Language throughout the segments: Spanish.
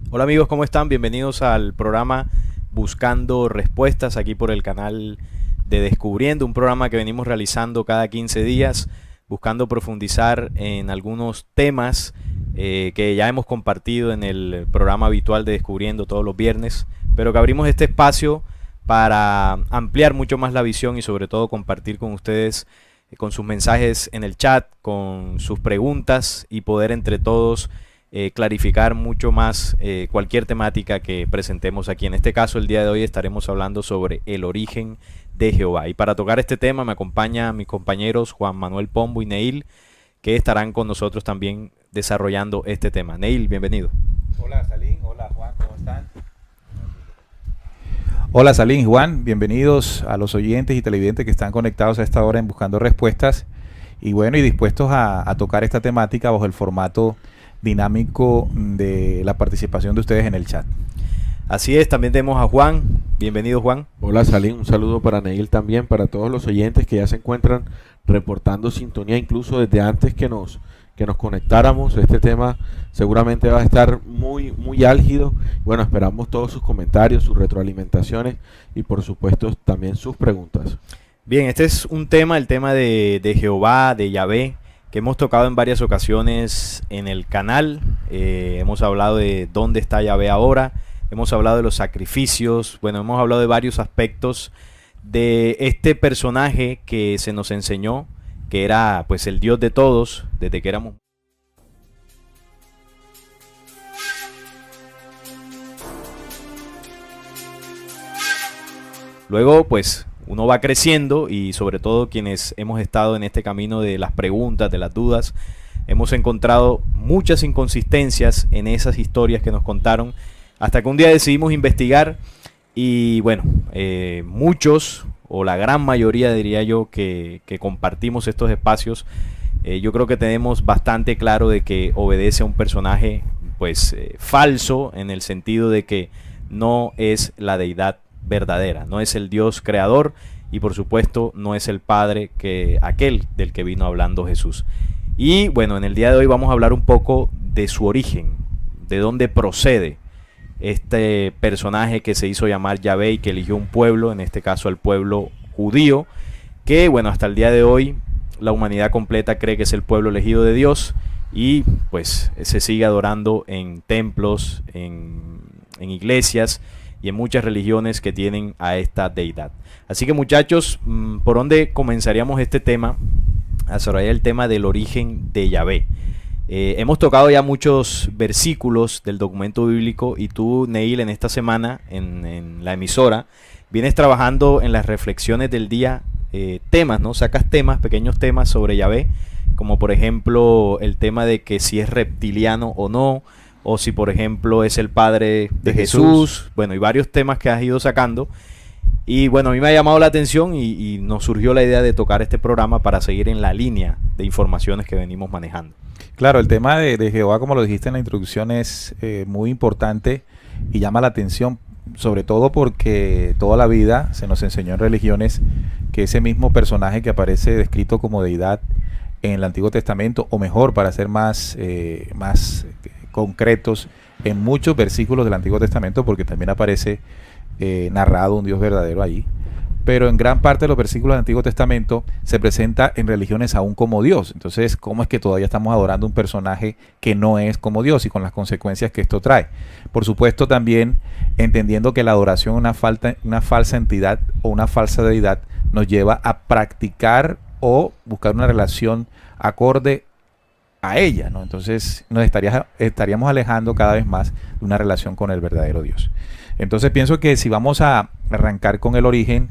Hola amigos, ¿cómo están? Bienvenidos al programa Buscando Respuestas aquí por el canal de Descubriendo, un programa que venimos realizando cada 15 días buscando profundizar en algunos temas que ya hemos compartido en el programa habitual de Descubriendo todos los viernes, pero que abrimos este espacio para ampliar mucho más la visión y sobre todo compartir con ustedes con sus mensajes en el chat, con sus preguntas y poder entre todos clarificar mucho más cualquier temática que presentemos aquí. En este caso, el día de hoy estaremos hablando sobre el origen de Jehová. Y para tocar este tema me acompañan mis compañeros Juan Manuel Pombo y Neil, que estarán con nosotros también desarrollando este tema. Neil, bienvenido. Hola Salín, hola Juan, ¿cómo están? Hola Salín, Juan, bienvenidos a los oyentes y televidentes que están conectados a esta hora en Buscando Respuestas y bueno, y dispuestos a tocar esta temática bajo el formato dinámico de la participación de ustedes en el chat. Así es, también tenemos a Juan. Bienvenido, Juan. Hola Salim, un saludo para Neil también, para todos los oyentes que ya se encuentran reportando sintonía, incluso desde antes que nos conectáramos. Este tema seguramente va a estar muy álgido. Bueno, esperamos todos sus comentarios, sus retroalimentaciones y por supuesto también sus preguntas. Bien, este es un tema, el tema de Jehová, de Yahvé, que hemos tocado en varias ocasiones en el canal. Hemos hablado de dónde está Yahvé ahora, hemos hablado de los sacrificios, bueno, hemos hablado de varios aspectos de este personaje que se nos enseñó, que era pues el Dios de todos, desde que éramos. Luego pues uno va creciendo y sobre todo quienes hemos estado en este camino de las preguntas, de las dudas, hemos encontrado muchas inconsistencias en esas historias que nos contaron, hasta que un día decidimos investigar y bueno, muchos o la gran mayoría diría yo que compartimos estos espacios, yo creo que tenemos bastante claro de que obedece a un personaje pues falso, en el sentido de que no es la deidad verdadera, no es el Dios creador y por supuesto no es el Padre que aquel del que vino hablando Jesús. Y bueno, en el día de hoy vamos a hablar un poco de su origen, de dónde procede este personaje que se hizo llamar Yahvé y que eligió un pueblo, en este caso el pueblo judío, que bueno, hasta el día de hoy la humanidad completa cree que es el pueblo elegido de Dios y pues se sigue adorando en templos, en iglesias y en muchas religiones que tienen a esta deidad. Así que muchachos, ¿por dónde comenzaríamos este tema? A desarrollar el tema del origen de Yahvé. Hemos tocado ya muchos versículos del documento bíblico y tú, Neil, en esta semana en la emisora vienes trabajando en las reflexiones del día temas, ¿no? Sacas temas, pequeños temas sobre Yahvé, como por ejemplo el tema de que si es reptiliano o no, o si por ejemplo es el padre de Jesús, bueno, y varios temas que has ido sacando. Y bueno, a mí me ha llamado la atención y nos surgió la idea de tocar este programa para seguir en la línea de informaciones que venimos manejando. Claro, el tema de Jehová, como lo dijiste en la introducción, es muy importante y llama la atención, sobre todo porque toda la vida se nos enseñó en religiones que ese mismo personaje que aparece descrito como deidad en el Antiguo Testamento, o mejor, para ser más concretos, en muchos versículos del Antiguo Testamento, porque también aparece narrado un Dios verdadero allí, pero en gran parte de los versículos del Antiguo Testamento se presenta en religiones aún como Dios. Entonces, ¿cómo es que todavía estamos adorando un personaje que no es como Dios y con las consecuencias que esto trae? Por supuesto, también entendiendo que la adoración a una falsa entidad o una falsa deidad nos lleva a practicar o buscar una relación acorde a ella, ¿no? Entonces nos estaríamos alejando cada vez más de una relación con el verdadero Dios. Entonces pienso que si vamos a arrancar con el origen,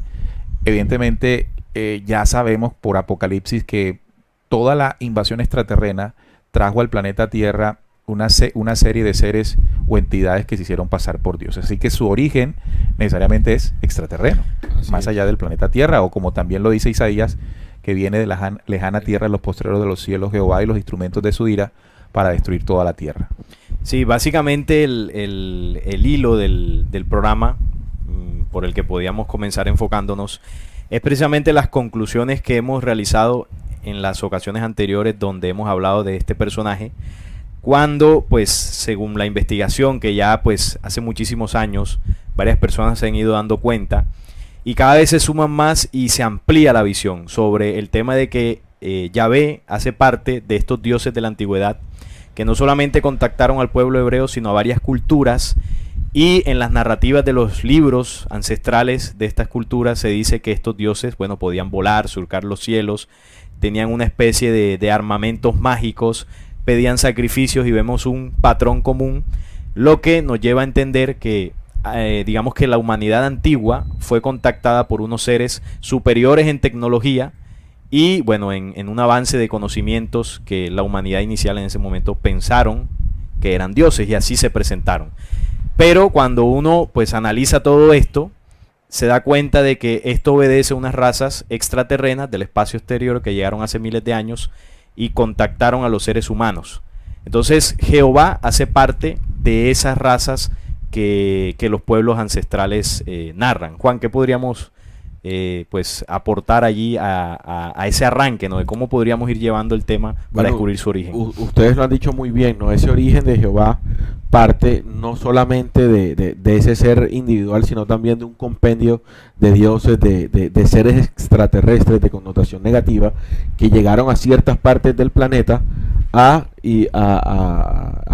evidentemente ya sabemos por Apocalipsis que toda la invasión extraterrena trajo al planeta Tierra una serie de seres o entidades que se hicieron pasar por Dios. Así que su origen necesariamente es extraterreno, más allá del planeta Tierra, o como también lo dice Isaías, que viene de la lejana tierra, en los postreros de los cielos, Jehová y los instrumentos de su ira para destruir toda la tierra. Sí, básicamente el hilo del programa por el que podíamos comenzar enfocándonos es precisamente las conclusiones que hemos realizado en las ocasiones anteriores donde hemos hablado de este personaje, cuando, pues, según la investigación que ya, pues, hace muchísimos años, varias personas se han ido dando cuenta, y cada vez se suman más y se amplía la visión sobre el tema de que Yahvé hace parte de estos dioses de la antigüedad, que no solamente contactaron al pueblo hebreo, sino a varias culturas, y en las narrativas de los libros ancestrales de estas culturas se dice que estos dioses, bueno, podían volar, surcar los cielos, tenían una especie de armamentos mágicos, pedían sacrificios, y vemos un patrón común, lo que nos lleva a entender que digamos que la humanidad antigua fue contactada por unos seres superiores en tecnología y bueno, en un avance de conocimientos que la humanidad inicial en ese momento pensaron que eran dioses, y así se presentaron. Pero cuando uno pues analiza todo esto, se da cuenta de que esto obedece a unas razas extraterrenas del espacio exterior que llegaron hace miles de años y contactaron a los seres humanos. Entonces Jehová hace parte de esas razas que los pueblos ancestrales narran. Juan, ¿qué podríamos pues aportar allí a ese arranque, ¿no? De cómo podríamos ir llevando el tema para descubrir su origen? Ustedes lo han dicho muy bien, ¿no? Ese origen de Jehová parte no solamente de ese ser individual, sino también de un compendio de dioses, de seres extraterrestres de connotación negativa que llegaron a ciertas partes del planeta a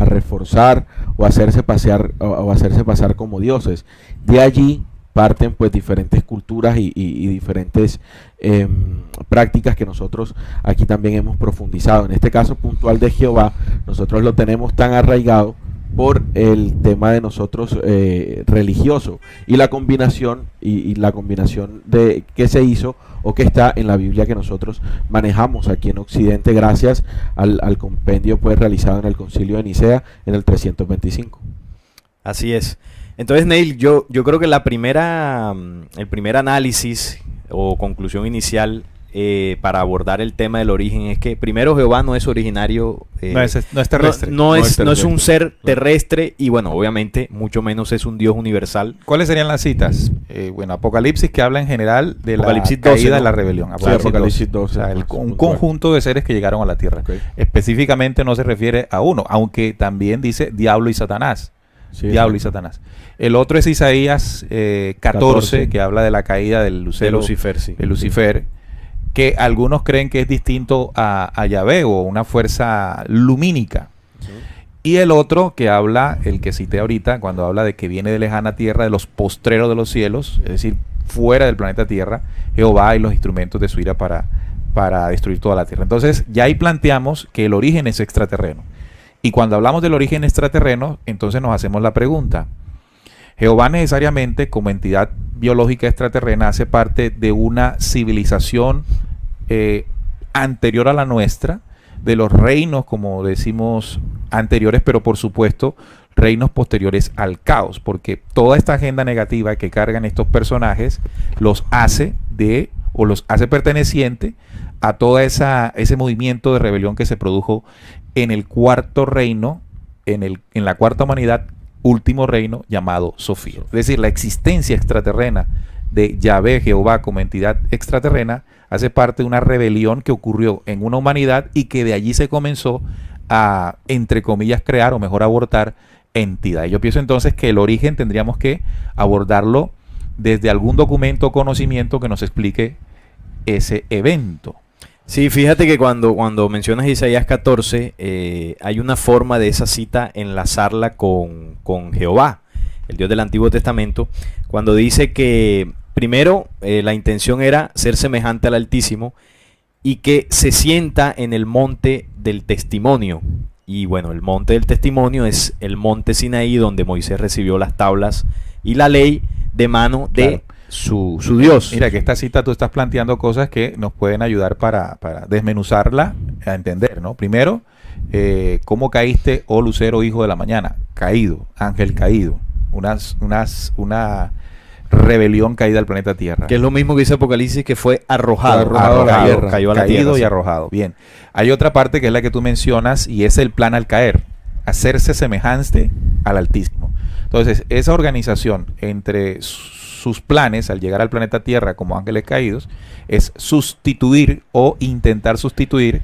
reforzar o hacerse pasar como dioses. De allí parten pues diferentes culturas y diferentes prácticas que nosotros aquí también hemos profundizado. En este caso puntual de Jehová, nosotros lo tenemos tan arraigado por el tema de nosotros religioso y la combinación de que se hizo o que está en la Biblia que nosotros manejamos aquí en Occidente gracias al compendio pues realizado en el Concilio de Nicea en el 325. Así es. Entonces, Neil, yo creo que el primer análisis o conclusión inicial para abordar el tema del origen es que primero Jehová no es originario, no es terrestre. No es un ser terrestre y bueno, obviamente mucho menos es un Dios universal. ¿Cuáles serían las citas? Bueno, Apocalipsis, que habla en general de la Apocalipsis caída 12, ¿no? de la rebelión. Apocalipsis 12. O sea, un conjunto de seres que llegaron a la tierra. Okay. Específicamente no se refiere a uno, aunque también dice diablo y Satanás. Sí, Diablo sí. y Satanás. El otro es Isaías 14, que habla de la caída del lucero, De Lucifer, sí. de Lucifer, que algunos creen que es distinto a Yahvé o una fuerza lumínica. Y el otro que habla, el que cité ahorita, cuando habla de que viene de lejana tierra, de los postreros de los cielos, es decir, fuera del planeta Tierra, Jehová y los instrumentos de su ira para destruir toda la tierra. Entonces, ya ahí planteamos que el origen es extraterreno. Y cuando hablamos del origen extraterreno, entonces nos hacemos la pregunta: Jehová necesariamente, como entidad biológica extraterrena, hace parte de una civilización anterior a la nuestra, de los reinos, como decimos, anteriores, pero por supuesto reinos posteriores al caos, porque toda esta agenda negativa que cargan estos personajes los hace perteneciente a todo ese movimiento de rebelión que se produjo en el cuarto reino, en la cuarta humanidad, último reino llamado Sofía. Es decir, la existencia extraterrena de Yahvé, Jehová, como entidad extraterrena, hace parte de una rebelión que ocurrió en una humanidad y que de allí se comenzó a, entre comillas, crear o mejor abortar entidad. Yo pienso entonces que el origen tendríamos que abordarlo desde algún documento o conocimiento que nos explique ese evento. Sí, fíjate que cuando mencionas Isaías 14, hay una forma de esa cita enlazarla con Jehová, el Dios del Antiguo Testamento, cuando dice que primero la intención era ser semejante al Altísimo y que se sienta en el monte del testimonio. Y bueno, el monte del testimonio es el monte Sinaí, donde Moisés recibió las tablas y la ley de mano de... Claro. Su Dios. Mira, que esta cita tú estás planteando cosas que nos pueden ayudar para desmenuzarla, a entender, ¿no? Primero, ¿cómo caíste, oh lucero, hijo de la mañana? Caído, ángel caído. Una rebelión caída al planeta Tierra. Que es lo mismo que dice Apocalipsis, que fue arrojado a la tierra, cayó a la caído tierra, y sí. arrojado. Bien. Hay otra parte que es la que tú mencionas y es el plan al caer, hacerse semejante al Altísimo. Entonces, esa organización entre sus planes al llegar al planeta Tierra como ángeles caídos es sustituir o intentar sustituir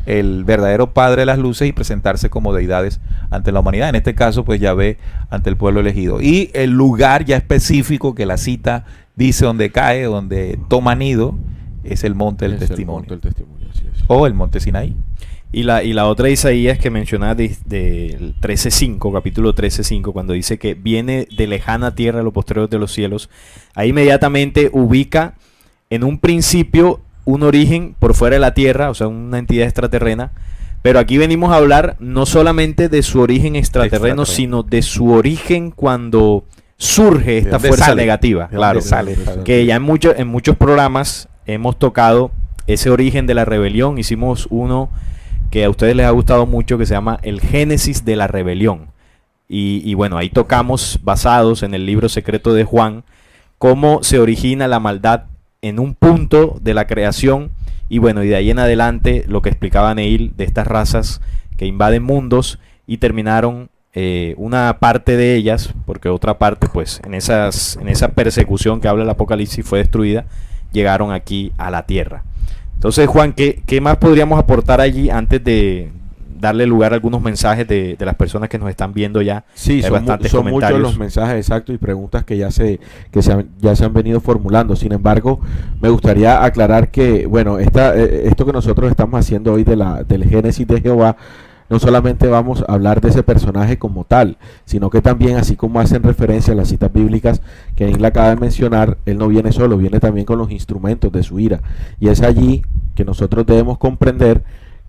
el verdadero Padre de las luces y presentarse como deidades ante la humanidad. En este caso, pues Yahvé ante el pueblo elegido. Y el lugar ya específico que la cita dice donde cae, donde toma nido, es el monte del testimonio. El monte del testimonio, así es. O el monte Sinaí. Y la otra de Isaías que mencionaba del 13:5, capítulo 13:5, cuando dice que viene de lejana tierra lo posterior de los cielos, ahí inmediatamente ubica en un principio un origen por fuera de la tierra, o sea, una entidad extraterrena, pero aquí venimos a hablar no solamente de su origen extraterreno, sino de su origen cuando surge esta fuerza negativa, claro, que ya en muchos programas hemos tocado ese origen de la rebelión. Hicimos uno que a ustedes les ha gustado mucho, que se llama El Génesis de la Rebelión. Y bueno, ahí tocamos, basados en el libro secreto de Juan, cómo se origina la maldad en un punto de la creación. Y bueno, y de ahí en adelante lo que explicaba Neil de estas razas que invaden mundos y terminaron una parte de ellas, porque otra parte, pues, en esa persecución que habla el Apocalipsis fue destruida, llegaron aquí a la tierra. Entonces, Juan, ¿qué más podríamos aportar allí antes de darle lugar a algunos mensajes de las personas que nos están viendo ya? Sí, son muchos los mensajes exactos y preguntas que ya se han venido formulando. Sin embargo, me gustaría aclarar que, bueno, esto que nosotros estamos haciendo hoy del Génesis de Jehová, no solamente vamos a hablar de ese personaje como tal, sino que también, así como hacen referencia a las citas bíblicas que él acaba de mencionar, él no viene solo, viene también con los instrumentos de su ira. Y es allí que nosotros debemos comprender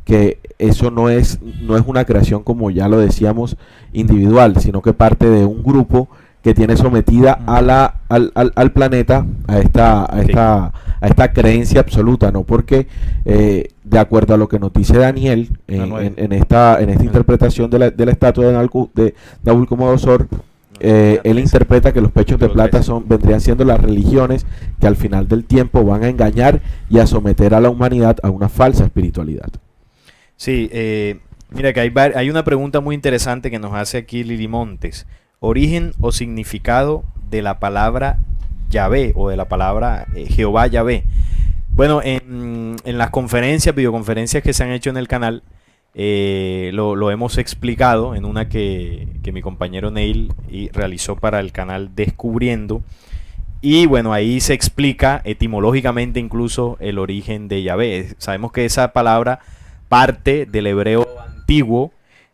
que eso no es una creación, como ya lo decíamos, individual, sino que parte de un grupo que tiene sometida al planeta a esta creencia absoluta, ¿no? Porque de acuerdo a lo que nos dice Daniel en esta interpretación de la estatua de Nabucodonosor, él interpreta que los pechos de plata vendrían siendo las religiones que al final del tiempo van a engañar y a someter a la humanidad a una falsa espiritualidad. Sí, mira que hay una pregunta muy interesante que nos hace aquí Lili Montes. Origen o significado de la palabra Yahvé o de la palabra Jehová Yahvé. Bueno, en las videoconferencias que se han hecho en el canal, lo hemos explicado en una que mi compañero Neil realizó para el canal Descubriendo. Y bueno, ahí se explica etimológicamente incluso el origen de Yahvé. Sabemos que esa palabra parte del hebreo antiguo,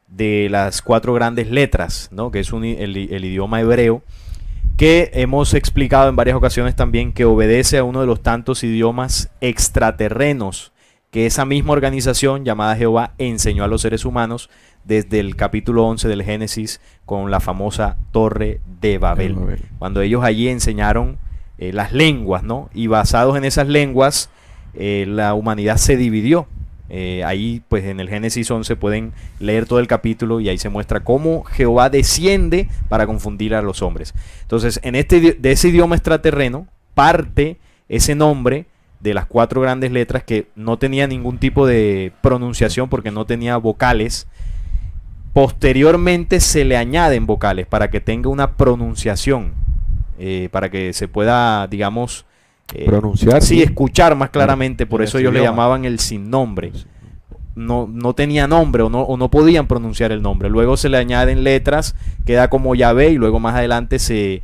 de las 4 grandes letras, ¿no? Que es el idioma hebreo, que hemos explicado en varias ocasiones también que obedece a uno de los tantos idiomas extraterrenos que esa misma organización llamada Jehová enseñó a los seres humanos desde el capítulo 11 del Génesis con la famosa Torre de Babel. Cuando ellos allí enseñaron las lenguas, ¿no? Y basados en esas lenguas, la humanidad se dividió. Ahí pues en el Génesis 11 pueden leer todo el capítulo y ahí se muestra cómo Jehová desciende para confundir a los hombres. Entonces de ese idioma extraterreno parte ese nombre de las 4 grandes letras que no tenía ningún tipo de pronunciación porque no tenía vocales. Posteriormente se le añaden vocales para que tenga una pronunciación, para que se pueda, digamos, pronunciar, sí, escuchar más claramente. Por eso ellos le llamaban el sin nombre. No tenía nombre o no podían pronunciar el nombre. Luego se le añaden letras, queda como Yahvé, y luego más adelante se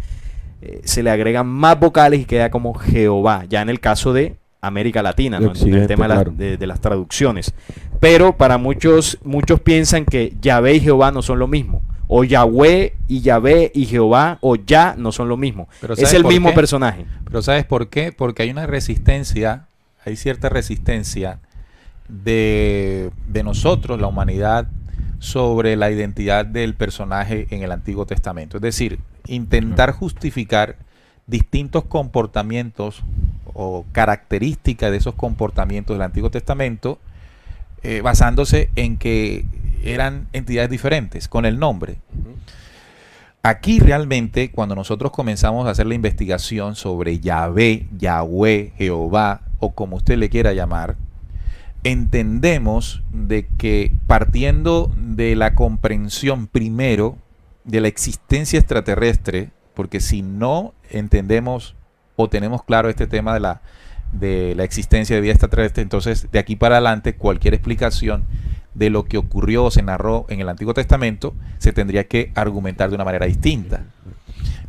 le agregan más vocales y queda como Jehová, ya en el caso de América Latina, ¿no? En el tema de las traducciones. Pero para muchos piensan que Yahvé y Jehová no son lo mismo. O Yahweh y Yahvé y Jehová o Ya no son lo mismo. Es el mismo personaje. Pero ¿sabes por qué? Porque hay cierta resistencia de nosotros, la humanidad, sobre la identidad del personaje en el Antiguo Testamento. Es decir, intentar justificar distintos comportamientos o características de esos comportamientos del Antiguo Testamento basándose en que eran entidades diferentes con el nombre. Aquí realmente, cuando nosotros comenzamos a hacer la investigación sobre Yahvé, Yahweh, Jehová, o como usted le quiera llamar, entendemos de que partiendo de la comprensión primero de la existencia extraterrestre, porque si no entendemos o tenemos claro este tema de de la existencia de vida extraterrestre. Entonces, de aquí para adelante, cualquier explicación de lo que ocurrió o se narró en el Antiguo Testamento se tendría que argumentar de una manera distinta.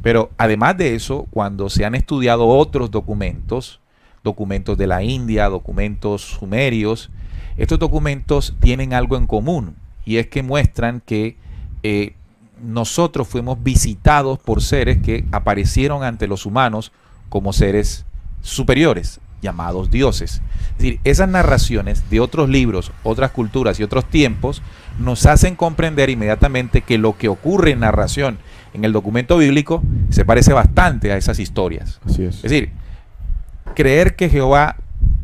Pero además de eso, cuando se han estudiado otros documentos, documentos de la India, documentos sumerios, estos documentos tienen algo en común, y es que muestran que nosotros fuimos visitados por seres que aparecieron ante los humanos como seres superiores, llamados dioses. Es decir, esas narraciones de otros libros, otras culturas y otros tiempos nos hacen comprender inmediatamente que lo que ocurre en narración en el documento bíblico se parece bastante a esas historias. Así es. Es decir, creer que Jehová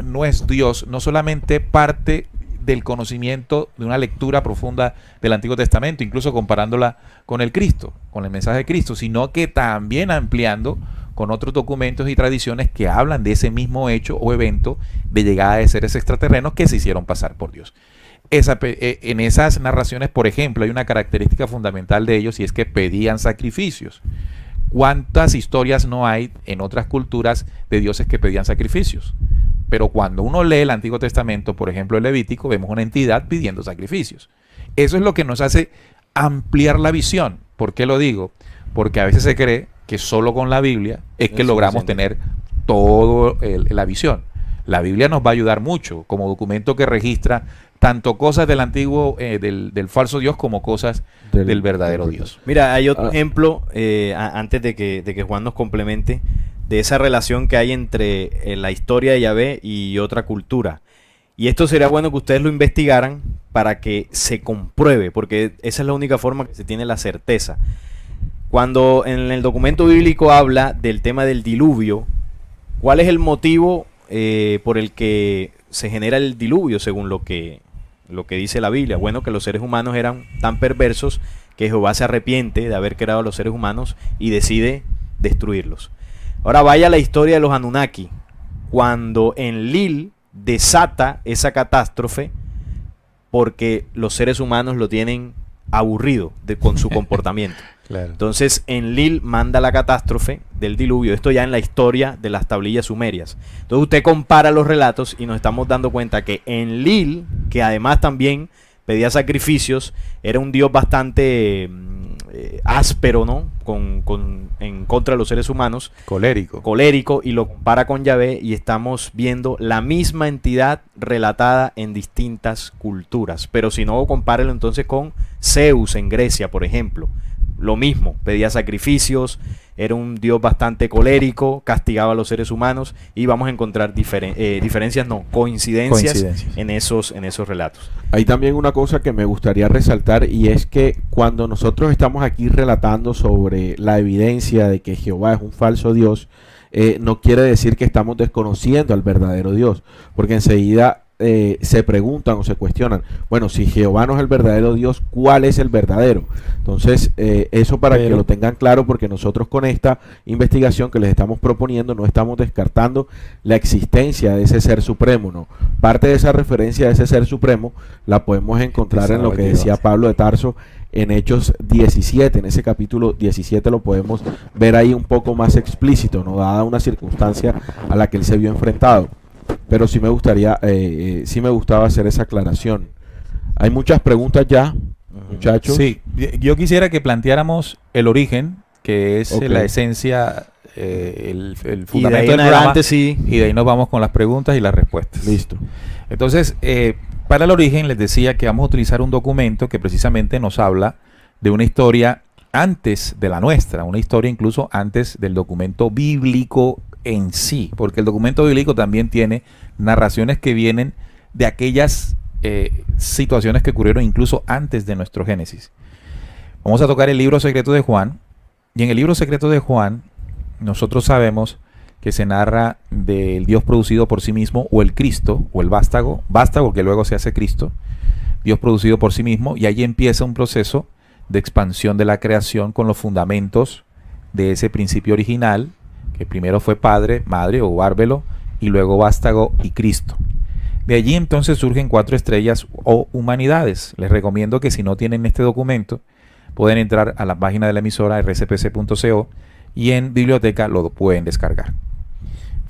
no es Dios no solamente parte del conocimiento de una lectura profunda del Antiguo Testamento, incluso comparándola con el Cristo, con el mensaje de Cristo, sino que también ampliando con otros documentos y tradiciones que hablan de ese mismo hecho o evento de llegada de seres extraterrenos que se hicieron pasar por Dios. En esas narraciones, por ejemplo, hay una característica fundamental de ellos, y es que pedían sacrificios. ¿Cuántas historias no hay en otras culturas de dioses que pedían sacrificios? Pero cuando uno lee el Antiguo Testamento, por ejemplo el Levítico, vemos una entidad pidiendo sacrificios. Eso es lo que nos hace ampliar la visión. ¿Por qué lo digo? Porque a veces se cree que solo con la Biblia es que logramos tener toda la visión. La Biblia nos va a ayudar mucho como documento que registra tanto cosas del antiguo, del falso Dios, como cosas del verdadero Dios. Mira, hay otro ejemplo, antes de que Juan nos complemente, de esa relación que hay entre la historia de Yahvé y otra cultura. Y esto sería bueno que ustedes lo investigaran para que se compruebe, porque esa es la única forma que se tiene la certeza. Cuando en el documento bíblico habla del tema del diluvio, ¿cuál es el motivo por el que se genera el diluvio según lo que dice la Biblia? Bueno, que los seres humanos eran tan perversos que Jehová se arrepiente de haber creado a los seres humanos y decide destruirlos. Ahora vaya a la historia de los Anunnaki. Cuando Enlil desata esa catástrofe porque los seres humanos lo tienen aburrido con su comportamiento. Claro. Entonces Enlil manda la catástrofe del diluvio. Esto ya en la historia de las tablillas sumerias. Entonces usted compara los relatos y nos estamos dando cuenta que Enlil, que además también pedía sacrificios, era un dios bastante áspero, ¿no? En contra de los seres humanos. Colérico, y lo compara con Yahvé, y estamos viendo la misma entidad relatada en distintas culturas. Pero si no, compárelo entonces con Zeus en Grecia, por ejemplo. Lo mismo, pedía sacrificios, era un dios bastante colérico, castigaba a los seres humanos, y vamos a encontrar coincidencias en esos relatos. Hay también una cosa que me gustaría resaltar, y es que cuando nosotros estamos aquí relatando sobre la evidencia de que Jehová es un falso Dios, no quiere decir que estamos desconociendo al verdadero Dios, porque enseguida se preguntan o se cuestionan, bueno, si Jehová no es el verdadero Dios, ¿cuál es el verdadero? Entonces, eso para que lo tengan claro, porque nosotros con esta investigación que les estamos proponiendo no estamos descartando la existencia de ese ser supremo, ¿no? Parte de esa referencia a ese ser supremo la podemos encontrar en lo que decía Pablo de Tarso en Hechos 17, en ese capítulo 17 lo podemos ver ahí un poco más explícito, ¿no? Dada una circunstancia a la que él se vio enfrentado. Pero sí me gustaba hacer esa aclaración. Hay muchas preguntas ya, muchachos. Sí, yo quisiera que planteáramos el origen, que es la esencia, el fundamento del programa, y de ahí nos vamos con las preguntas y las respuestas. Listo. Entonces, para el origen les decía que vamos a utilizar un documento que precisamente nos habla de una historia antes de la nuestra, una historia incluso antes del documento bíblico en sí, porque el documento bíblico también tiene narraciones que vienen de aquellas situaciones que ocurrieron incluso antes de nuestro Génesis. Vamos a tocar el libro secreto de Juan, y en el libro secreto de Juan nosotros sabemos que se narra del Dios producido por sí mismo, o el Cristo, o el vástago que luego se hace Cristo, Dios producido por sí mismo, y ahí empieza un proceso de expansión de la creación con los fundamentos de ese principio original, que primero fue Padre, Madre o Bárbelo, y luego Vástago y Cristo. De allí entonces surgen 4 estrellas o humanidades. Les recomiendo que si no tienen este documento, pueden entrar a la página de la emisora rcpc.co y en biblioteca lo pueden descargar.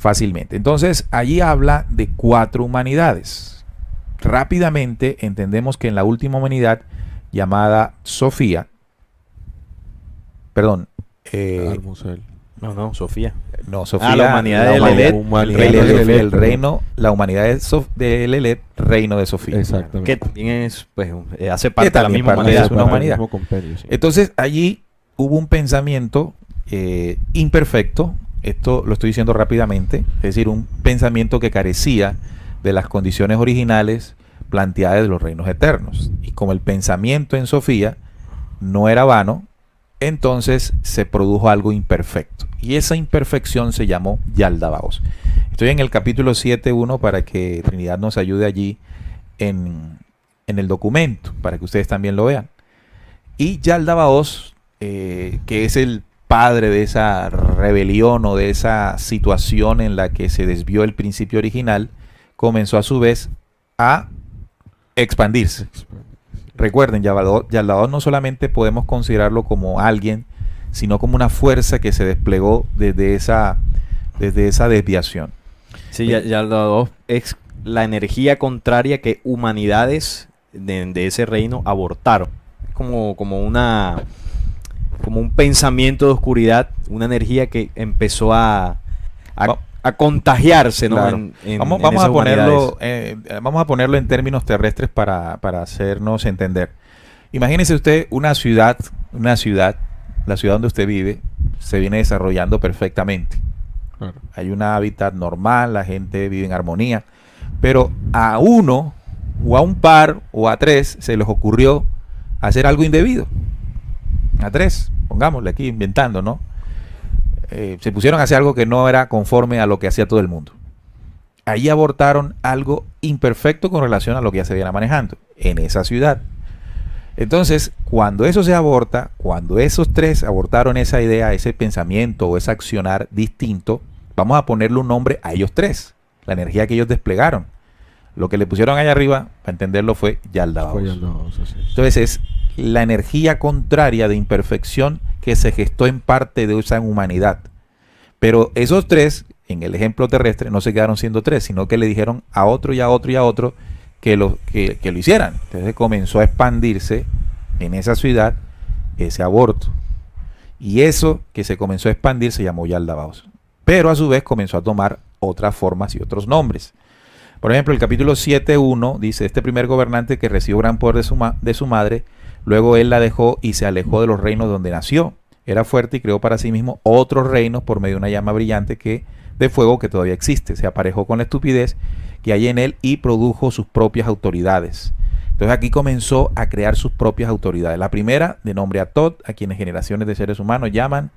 fácilmente. Entonces, allí habla de 4 humanidades. Rápidamente entendemos que en la última humanidad, llamada Sofía, perdón, No, Sofía. no, Sofía, la humanidad de Lelet. el reino, la humanidad de Lelet, reino de Sofía. Exactamente. Que también es, pues, hace parte de la también misma parte de humanidad. una humanidad. Mismo compendio, sí. Entonces, allí hubo un pensamiento imperfecto. Esto lo estoy diciendo rápidamente, es decir, un pensamiento que carecía de las condiciones originales planteadas de los reinos eternos. Y como el pensamiento en Sofía no era vano, entonces se produjo algo imperfecto. Y esa imperfección se llamó Yaldabaoth. Estoy en el capítulo 7.1 para que Trinidad nos ayude allí en el documento, para que ustedes también lo vean. Y Yaldabaoth, que es el padre de esa rebelión o de esa situación en la que se desvió el principio original, comenzó a su vez a expandirse. Recuerden, Yaldabaoth no solamente podemos considerarlo como alguien, sino como una fuerza que se desplegó desde esa desviación. Sí, Yaldabaoth es la energía contraria que humanidades de ese reino abortaron. Es como un pensamiento de oscuridad, una energía que empezó a contagiarse, ¿no? Claro. Vamos esas a ponerlo en términos terrestres para hacernos entender. Imagínese usted una ciudad, la ciudad donde usted vive, se viene desarrollando perfectamente. Claro. Hay un hábitat normal, la gente vive en armonía, pero a uno, o a un par, o a 3, se les ocurrió hacer algo indebido. A 3, pongámosle aquí, inventando, ¿no? Se pusieron a hacer algo que no era conforme a lo que hacía todo el mundo. Ahí abortaron algo imperfecto con relación a lo que ya se viene manejando en esa ciudad. Entonces, cuando eso se aborta, cuando esos 3 abortaron esa idea, ese pensamiento o ese accionar distinto, vamos a ponerle un nombre a ellos 3, la energía que ellos desplegaron. Lo que le pusieron allá arriba, para entenderlo, fue Yaldabaoth. Entonces es la energía contraria de imperfección que se gestó en parte de esa humanidad. Pero esos 3, en el ejemplo terrestre, no se quedaron siendo 3, sino que le dijeron a otro y a otro y a otro que lo hicieran. Entonces comenzó a expandirse en esa ciudad ese aborto. Y eso que se comenzó a expandir se llamó Yaldabaoth. Pero a su vez comenzó a tomar otras formas y otros nombres. Por ejemplo, el capítulo 7.1 dice: este primer gobernante que recibió gran poder de su madre, luego él la dejó y se alejó de los reinos donde nació. Era fuerte y creó para sí mismo otros reinos por medio de una llama brillante de fuego que todavía existe. Se aparejó con la estupidez que hay en él y produjo sus propias autoridades. Entonces aquí comenzó a crear sus propias autoridades. La primera, de nombre Atot, a quienes generaciones de seres humanos llaman.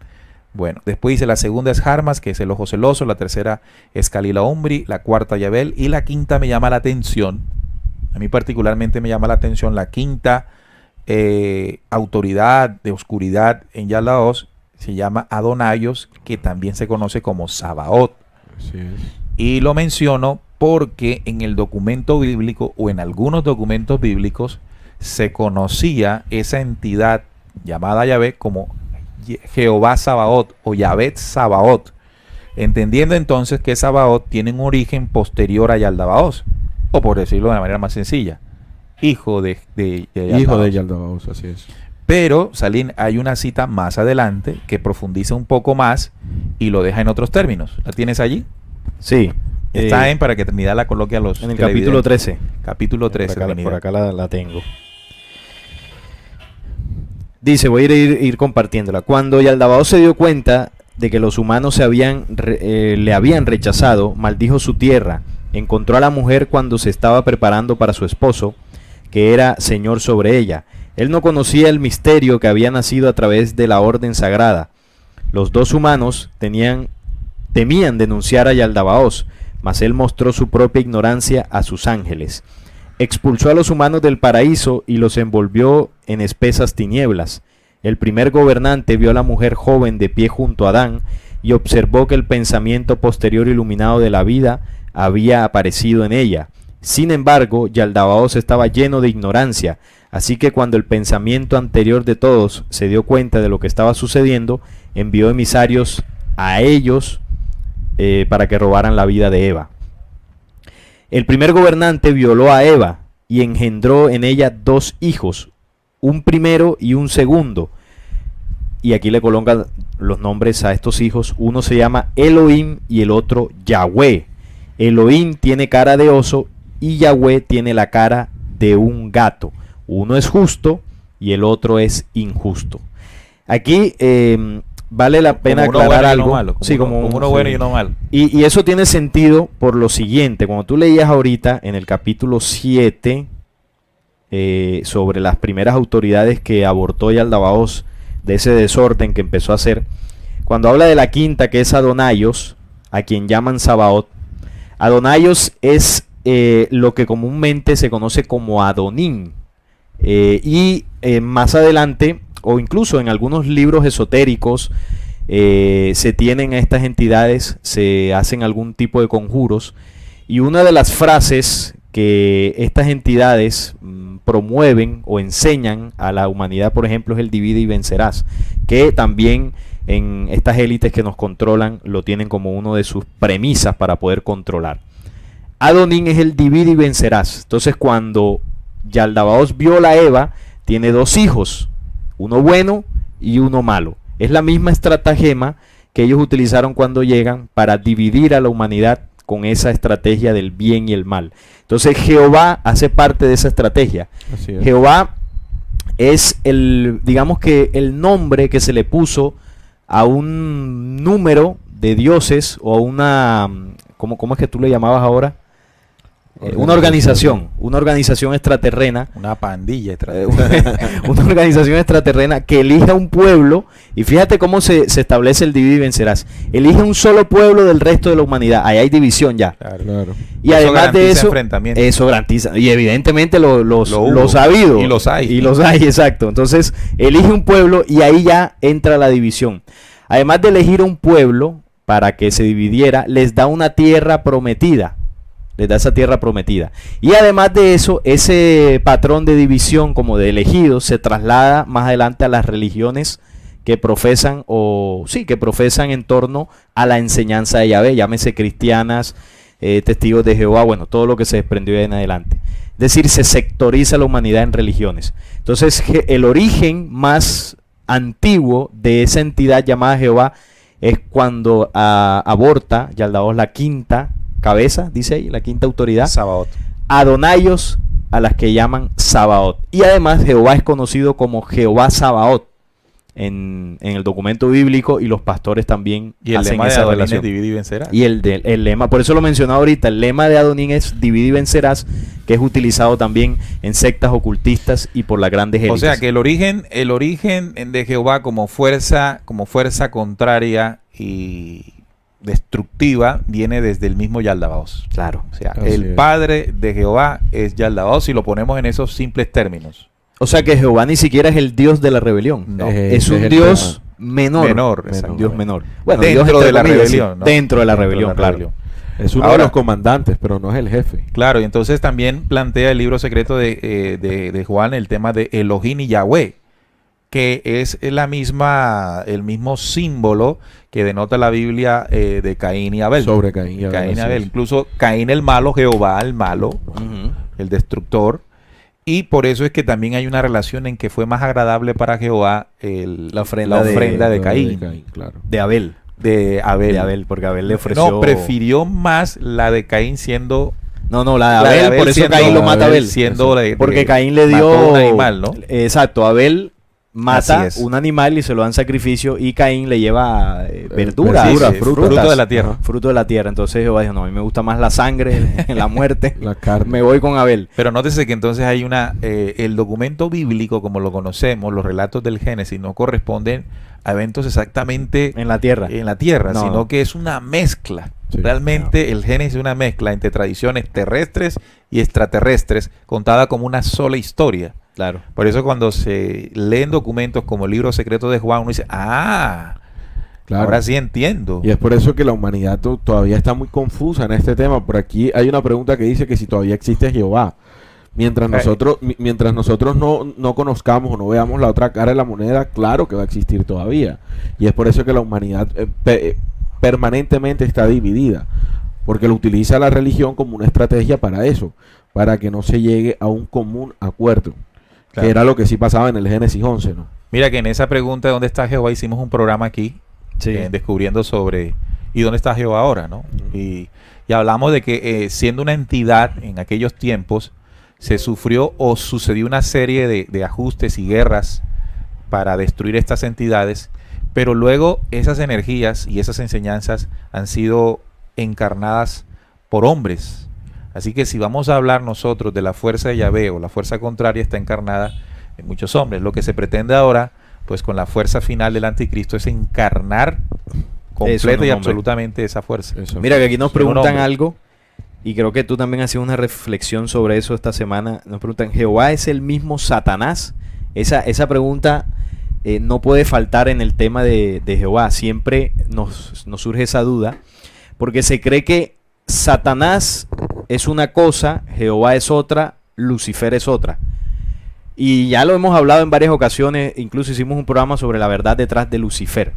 Bueno, después dice: la segunda es Harmas, que es el ojo celoso. La tercera es Kalila Umbri. La cuarta, Yabel. Y la quinta me llama la atención. A mí particularmente me llama la atención la quinta autoridad de oscuridad en Yaldabaoth. Se llama Adonaios, que también se conoce como Sabaoth. Así es. Y lo menciono porque en el documento bíblico o en algunos documentos bíblicos se conocía esa entidad llamada Yahvé como Jehová Sabaoth o Yahvé Sabaoth, entendiendo entonces que Sabaoth tiene un origen posterior a Yaldabaoth, o por decirlo de la manera más sencilla, hijo de Yaldabaoth, así es. Pero hay una cita más adelante que profundiza un poco más y lo deja en otros términos. ¿La tienes allí? Sí. Está para que Trinidad la coloque a los en el capítulo 13. Capítulo 13. Por acá la tengo. Dice, voy a ir compartiéndola. Cuando Yaldabaoth se dio cuenta de que los humanos le habían rechazado, maldijo su tierra. Encontró a la mujer cuando se estaba preparando para su esposo, que era señor sobre ella. Él no conocía el misterio que había nacido a través de la orden sagrada. Los 2 humanos temían denunciar a Yaldabaoth, mas él mostró su propia ignorancia a sus ángeles. Expulsó a los humanos del paraíso y los envolvió en espesas tinieblas. El primer gobernante vio a la mujer joven de pie junto a Adán y observó que el pensamiento posterior iluminado de la vida había aparecido en ella. Sin embargo, Yaldabaoth estaba lleno de ignorancia, así que cuando el pensamiento anterior de todos se dio cuenta de lo que estaba sucediendo, envió emisarios a ellos para que robaran la vida de Eva. El primer gobernante violó a Eva y engendró en ella 2 hijos, un primero y un segundo. Y aquí le colocan los nombres a estos hijos. Uno se llama Elohim y el otro Yahweh. Elohim tiene cara de oso y Yahweh tiene la cara de un gato. Uno es justo y el otro es injusto. Aquí vale la pena aclarar algo. Como uno bueno y uno malo. Y eso tiene sentido por lo siguiente. Cuando tú leías ahorita en el capítulo 7 sobre las primeras autoridades que abortó Yaldabaoth de ese desorden que empezó a hacer, cuando habla de la quinta, que es Adonaios, a quien llaman Sabaoth, Adonaios es lo que comúnmente se conoce como Adonín. Más adelante, o incluso en algunos libros esotéricos, se tienen a estas entidades, se hacen algún tipo de conjuros, y una de las frases que estas entidades promueven o enseñan a la humanidad, por ejemplo, es el divide y vencerás, que también en estas élites que nos controlan lo tienen como uno de sus premisas para poder controlar. Adonín es el divide y vencerás. Entonces, cuando Yaldabaoth viola a Eva, tiene 2 hijos, uno bueno y uno malo. Es la misma estratagema que ellos utilizaron cuando llegan para dividir a la humanidad con esa estrategia del bien y el mal. Entonces Jehová hace parte de esa estrategia. Así es. Jehová es digamos que el nombre que se le puso a un número de dioses o a una, ¿cómo es que tú le llamabas ahora? Una organización extraterrena, una pandilla extraterrena. una organización extraterrena que elija un pueblo, y fíjate cómo se establece el divide y vencerás. Elige un solo pueblo del resto de la humanidad. Ahí hay división ya. Claro. Y además de eso garantiza, y evidentemente los ha habido. Y los hay. Y los hay, exacto. Entonces, elige un pueblo y ahí ya entra la división. Además de elegir un pueblo para que se dividiera, les da una tierra prometida. Les da esa tierra prometida. Y además de eso, ese patrón de división como de elegidos se traslada más adelante a las religiones que profesan que profesan en torno a la enseñanza de Yahvé, llámese cristianas, testigos de Jehová, bueno, todo lo que se desprendió de en adelante. Es decir, se sectoriza la humanidad en religiones. Entonces, el origen más antiguo de esa entidad llamada Jehová es cuando aborta Yaldabaoth la quinta cabeza, dice ahí, la quinta autoridad, Sabaoth. Adonaios, a las que llaman Sabaoth. Y además Jehová es conocido como Jehová Sabaoth en el documento bíblico, y los pastores también hacen esa relación. Divide y vencerás. Y el lema, por eso lo mencionaba ahorita, el lema de Adonín es divide y vencerás, que es utilizado también en sectas ocultistas y por las grandes élites. O sea que el origen de Jehová como fuerza contraria y destructiva viene desde el mismo Yaldabaoth. Claro. O sea, el padre de Jehová es Yaldabaoth, si lo ponemos en esos simples términos. O sea que Jehová ni siquiera es el Dios de la rebelión. No, es un Dios menor. Un Dios menor. Bueno, dentro Dios de la comillas, rebelión. sí. ¿No? Dentro de la rebelión, claro. Es uno de los comandantes, pero no es el jefe. Claro, y entonces también plantea el libro secreto de Juan el tema de Elohim y Yahweh, que es el mismo símbolo que denota la Biblia de Caín y Abel. Sobre Caín y Abel. Incluso Caín el malo, Jehová el malo, el destructor. Y por eso es que también hay una relación en que fue más agradable para Jehová la ofrenda de Caín. Claro. De Abel. De Abel, porque Abel le ofreció... No, prefirió más la de Caín siendo... No, la de Abel, por eso Caín lo mata a Abel. Porque Caín le dio... un animal, ¿no? Exacto, Abel mata un animal y se lo dan sacrificio, y Caín le lleva verduras, fruto de la tierra. Fruto de la tierra. Entonces Jehová dijo, no, a mí me gusta más la sangre, la muerte, la carne. Me voy con Abel. Pero nótese que entonces hay el documento bíblico, como lo conocemos, los relatos del Génesis, no corresponden a eventos exactamente en la tierra, no, sino que es una mezcla. Sí, realmente el Génesis es una mezcla entre tradiciones terrestres y extraterrestres, contada como una sola historia. Claro. Por eso cuando se leen documentos como el libro secreto de Juan, uno dice, claro, ahora sí entiendo. Y es por eso que la humanidad todavía está muy confusa en este tema. Por aquí hay una pregunta que dice que si todavía existe Jehová. Mientras nosotros no conozcamos o no veamos la otra cara de la moneda, claro que va a existir todavía. Y es por eso que la humanidad permanentemente está dividida, porque lo utiliza la religión como una estrategia para eso, para que no se llegue a un común acuerdo, Claro. que era lo que sí pasaba en el Génesis 11, ¿no? Mira que en esa pregunta de dónde está Jehová hicimos un programa aquí, Sí. descubriendo sobre ¿y dónde está Jehová ahora? ¿No? Y hablamos de que siendo una entidad en aquellos tiempos, se sufrió o sucedió una serie de ajustes y guerras para destruir estas entidades, pero luego esas energías y esas enseñanzas han sido encarnadas por hombres. Así que si vamos a hablar nosotros de la fuerza de Yahvé o la fuerza contraria, está encarnada en muchos hombres. Lo que se pretende ahora, pues con la fuerza final del anticristo, es encarnar completa y absolutamente esa fuerza. Eso. Mira que aquí nos Ser un preguntan hombre. algo, y creo que tú también hacías una reflexión sobre eso esta semana. Nos preguntan, ¿Jehová es el mismo Satanás? Esa pregunta no puede faltar en el tema de Jehová. Siempre nos surge esa duda, porque se cree que Satanás es una cosa, Jehová es otra, Lucifer es otra. Y ya lo hemos hablado en varias ocasiones, incluso hicimos un programa sobre la verdad detrás de Lucifer.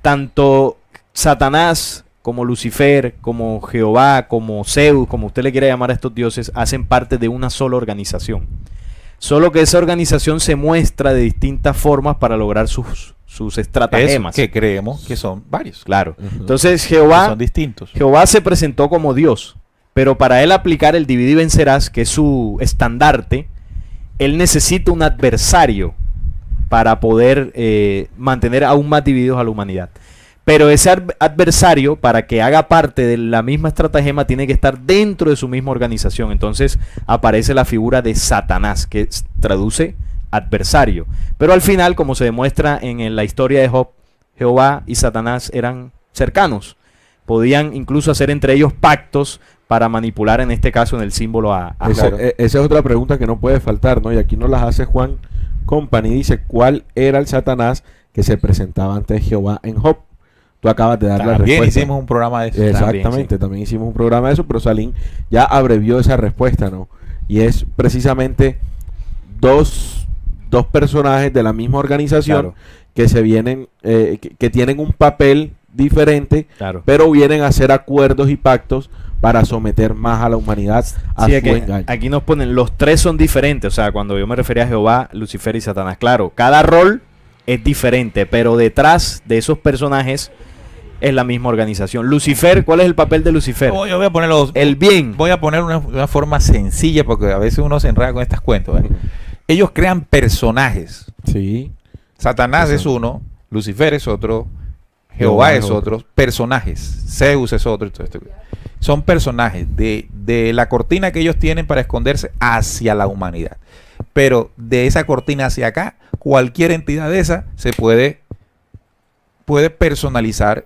Tanto Satanás como Lucifer, como Jehová, como Zeus, como usted le quiera llamar a estos dioses, hacen parte de una sola organización. Solo que esa organización se muestra de distintas formas para lograr sus estratagemas. Que creemos que son varios. Claro. Ujú. Entonces Que Jehová son distintos. Jehová se presentó como Dios, pero para él aplicar el divide y vencerás, que es su estandarte, él necesita un adversario para poder mantener aún más divididos a la humanidad. Pero ese adversario, para que haga parte de la misma estratagema, tiene que estar dentro de su misma organización. Entonces aparece la figura de Satanás, que traduce adversario. Pero al final, como se demuestra en la historia de Job, Jehová y Satanás eran cercanos. Podían incluso hacer entre ellos pactos para manipular, en este caso, en el símbolo a Job. Esa es otra pregunta que no puede faltar, ¿no? Y aquí nos las hace Juan Company. Dice, ¿cuál era el Satanás que se presentaba ante Jehová en Job? Tú acabas de dar la También respuesta. hicimos un programa de eso. Exactamente, también hicimos un programa de eso, pero Salim ya abrevió esa respuesta, ¿no? Y es precisamente dos personajes de la misma organización Claro. que se vienen, que tienen un papel diferente, Claro. pero vienen a hacer acuerdos y pactos para someter más a la humanidad a Sí, su es que engaño. aquí nos ponen, los tres son diferentes. O sea, cuando yo me refería a Jehová, Lucifer y Satanás, claro, cada rol es diferente, pero detrás de esos personajes es la misma organización. Lucifer, ¿cuál es el papel de Lucifer? Yo voy a ponerlo. El bien. Voy a poner una forma sencilla porque a veces uno se enreda con estas cuentas. ¿Verdad? Ellos crean personajes. Sí. Satanás Eso. es uno, Lucifer es otro, Jehová Jehová es es otro, personajes, Zeus es otro. Todo esto. Son personajes de la cortina que ellos tienen para esconderse hacia la humanidad. Pero de esa cortina hacia acá, cualquier entidad de esa se puede personalizar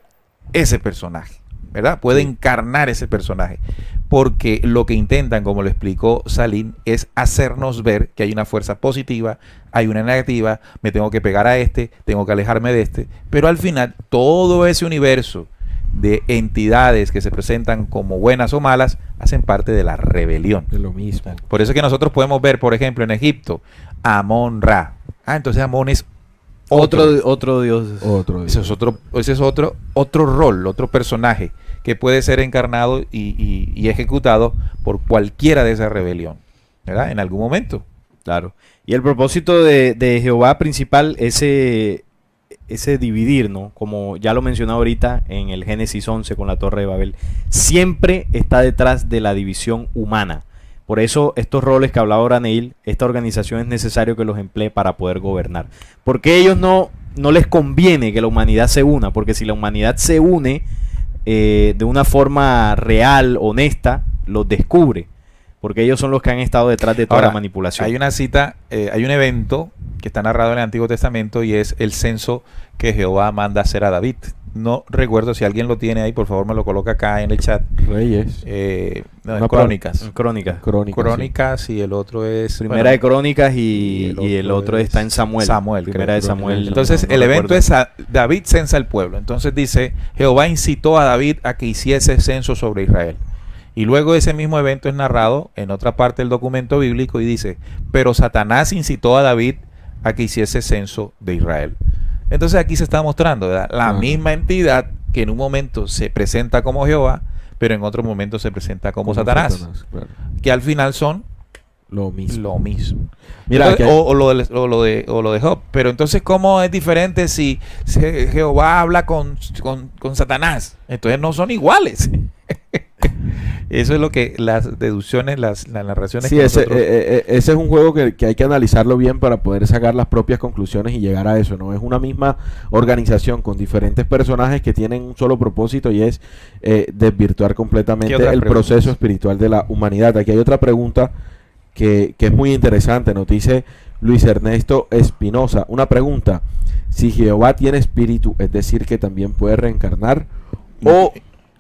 ese personaje, ¿verdad? Puede encarnar ese personaje. Porque lo que intentan, como lo explicó Salim, es hacernos ver que hay una fuerza positiva, hay una negativa, me tengo que pegar a este, tengo que alejarme de este. Pero al final, todo ese universo de entidades que se presentan como buenas o malas, hacen parte de la rebelión. Es lo mismo. Por eso es que nosotros podemos ver, por ejemplo, en Egipto, Amón-Ra. Entonces Amón es Otro dios. Otro. ese es otro rol, otro personaje que puede ser encarnado y ejecutado por cualquiera de esa rebelión, ¿verdad? En algún momento. Claro. Y el propósito de Jehová principal, ese dividir, ¿no? Como ya lo mencioné ahorita en el Génesis 11 con la Torre de Babel, siempre está detrás de la división humana. Por eso estos roles que hablaba ahora Neil, esta organización es necesario que los emplee para poder gobernar. Porque a ellos no les conviene que la humanidad se una, porque si la humanidad se une de una forma real, honesta, los descubre. Porque ellos son los que han estado detrás de toda Ahora, la manipulación. Hay una cita, hay un evento que está narrado en el Antiguo Testamento y es el censo que Jehová manda hacer a David. No recuerdo, si alguien lo tiene ahí, por favor me lo coloca acá en el chat. Reyes. No, No, Crónicas. Crónicas. Crónicas y el otro es... Primera bueno, de Crónicas y el otro está en Samuel. Samuel, Primera de Samuel. Entonces no el evento recuerdo. es David censa el pueblo. Entonces dice, Jehová incitó a David a que hiciese censo sobre Israel. Y luego ese mismo evento es narrado en otra parte del documento bíblico y dice, pero Satanás incitó a David a que hiciese censo de Israel. Entonces aquí se está mostrando, ¿verdad? La misma entidad que en un momento se presenta como Jehová, pero en otro momento se presenta como Satanás, claro. que al final son Lo mismo. lo mismo. Mira, Entonces, que- o lo de Job. Pero entonces, ¿cómo es diferente si Jehová habla con Satanás? Entonces no son iguales. Eso es lo que las deducciones, las narraciones Sí, que ese nosotros... es un juego que hay que analizarlo bien para poder sacar las propias conclusiones y llegar a eso, ¿no? Es una misma organización con diferentes personajes que tienen un solo propósito y es desvirtuar completamente ¿Qué otras el preguntas? proceso espiritual de la humanidad. Aquí hay otra pregunta que es muy interesante, nos dice Luis Ernesto Espinosa. Una pregunta, si Jehová tiene espíritu, es decir, que también puede reencarnar, o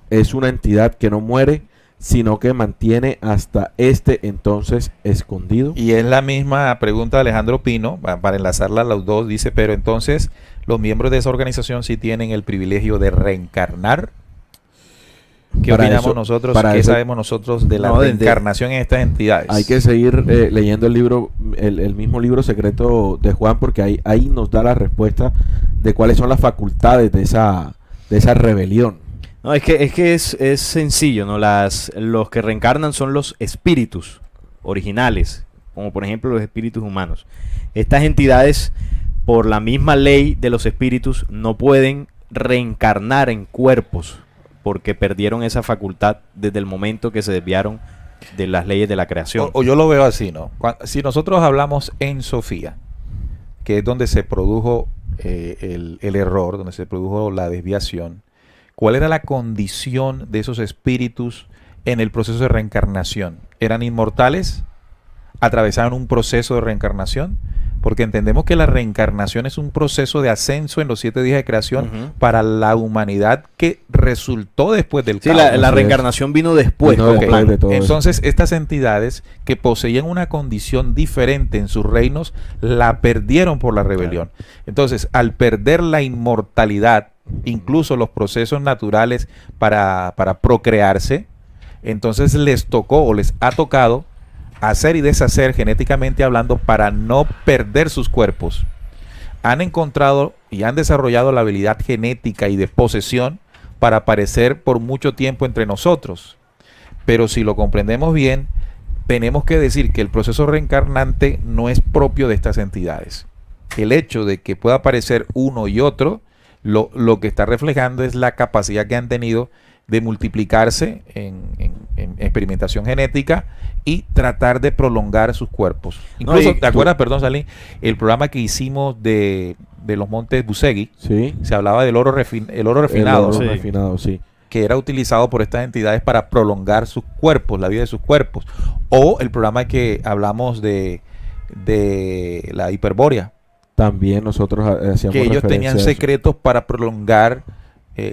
es una entidad que no muere, sino que mantiene hasta entonces escondido. Y es la misma pregunta de Alejandro Pino, para enlazarla a los dos, dice, pero entonces los miembros de esa organización sí tienen el privilegio de reencarnar. ¿Qué Para opinamos eso- nosotros? para ¿Qué eso- sabemos nosotros de la No, reencarnación en estas entidades? Hay que seguir leyendo el libro, el mismo libro secreto de Juan, porque ahí nos da la respuesta de cuáles son las facultades de esa rebelión. No, es que es sencillo, ¿no? Los que reencarnan son los espíritus originales, como por ejemplo los espíritus humanos. Estas entidades, por la misma ley de los espíritus, no pueden reencarnar en cuerpos, porque perdieron esa facultad desde el momento que se desviaron de las leyes de la creación. O yo lo veo así, ¿no? Si nosotros hablamos en Sofía, que es donde se produjo el error, donde se produjo la desviación, ¿cuál era la condición de esos espíritus en el proceso de reencarnación? ¿Eran inmortales? ¿Atravesaron un proceso de reencarnación? Porque entendemos que la reencarnación es un proceso de ascenso en los 7 días de creación Ujú. para la humanidad que resultó después del Sí, caos. la así es. reencarnación vino después. Vino como después plan. de todo eso. Entonces, estas entidades que poseían una condición diferente en sus reinos, la perdieron por la rebelión. Entonces, al perder la inmortalidad, incluso los procesos naturales para procrearse, entonces les tocó o les ha tocado hacer y deshacer genéticamente hablando para no perder sus cuerpos. Han encontrado y han desarrollado la habilidad genética y de posesión para aparecer por mucho tiempo entre nosotros. Pero si lo comprendemos bien, tenemos que decir que el proceso reencarnante no es propio de estas entidades. El hecho de que pueda aparecer uno y otro, lo que está reflejando es la capacidad que han tenido de multiplicarse en experimentación genética y tratar de prolongar sus cuerpos. Incluso, ¿te acuerdas, perdón, Salín? El programa que hicimos de los montes Busegui, Sí. se hablaba del oro, el oro refinado, El oro Sí. refinado, sí. que era utilizado por estas entidades para prolongar sus cuerpos, la vida de sus cuerpos. O el programa que hablamos de la hiperbórea, También nosotros hacíamos que ellos referencia tenían a eso. secretos para prolongar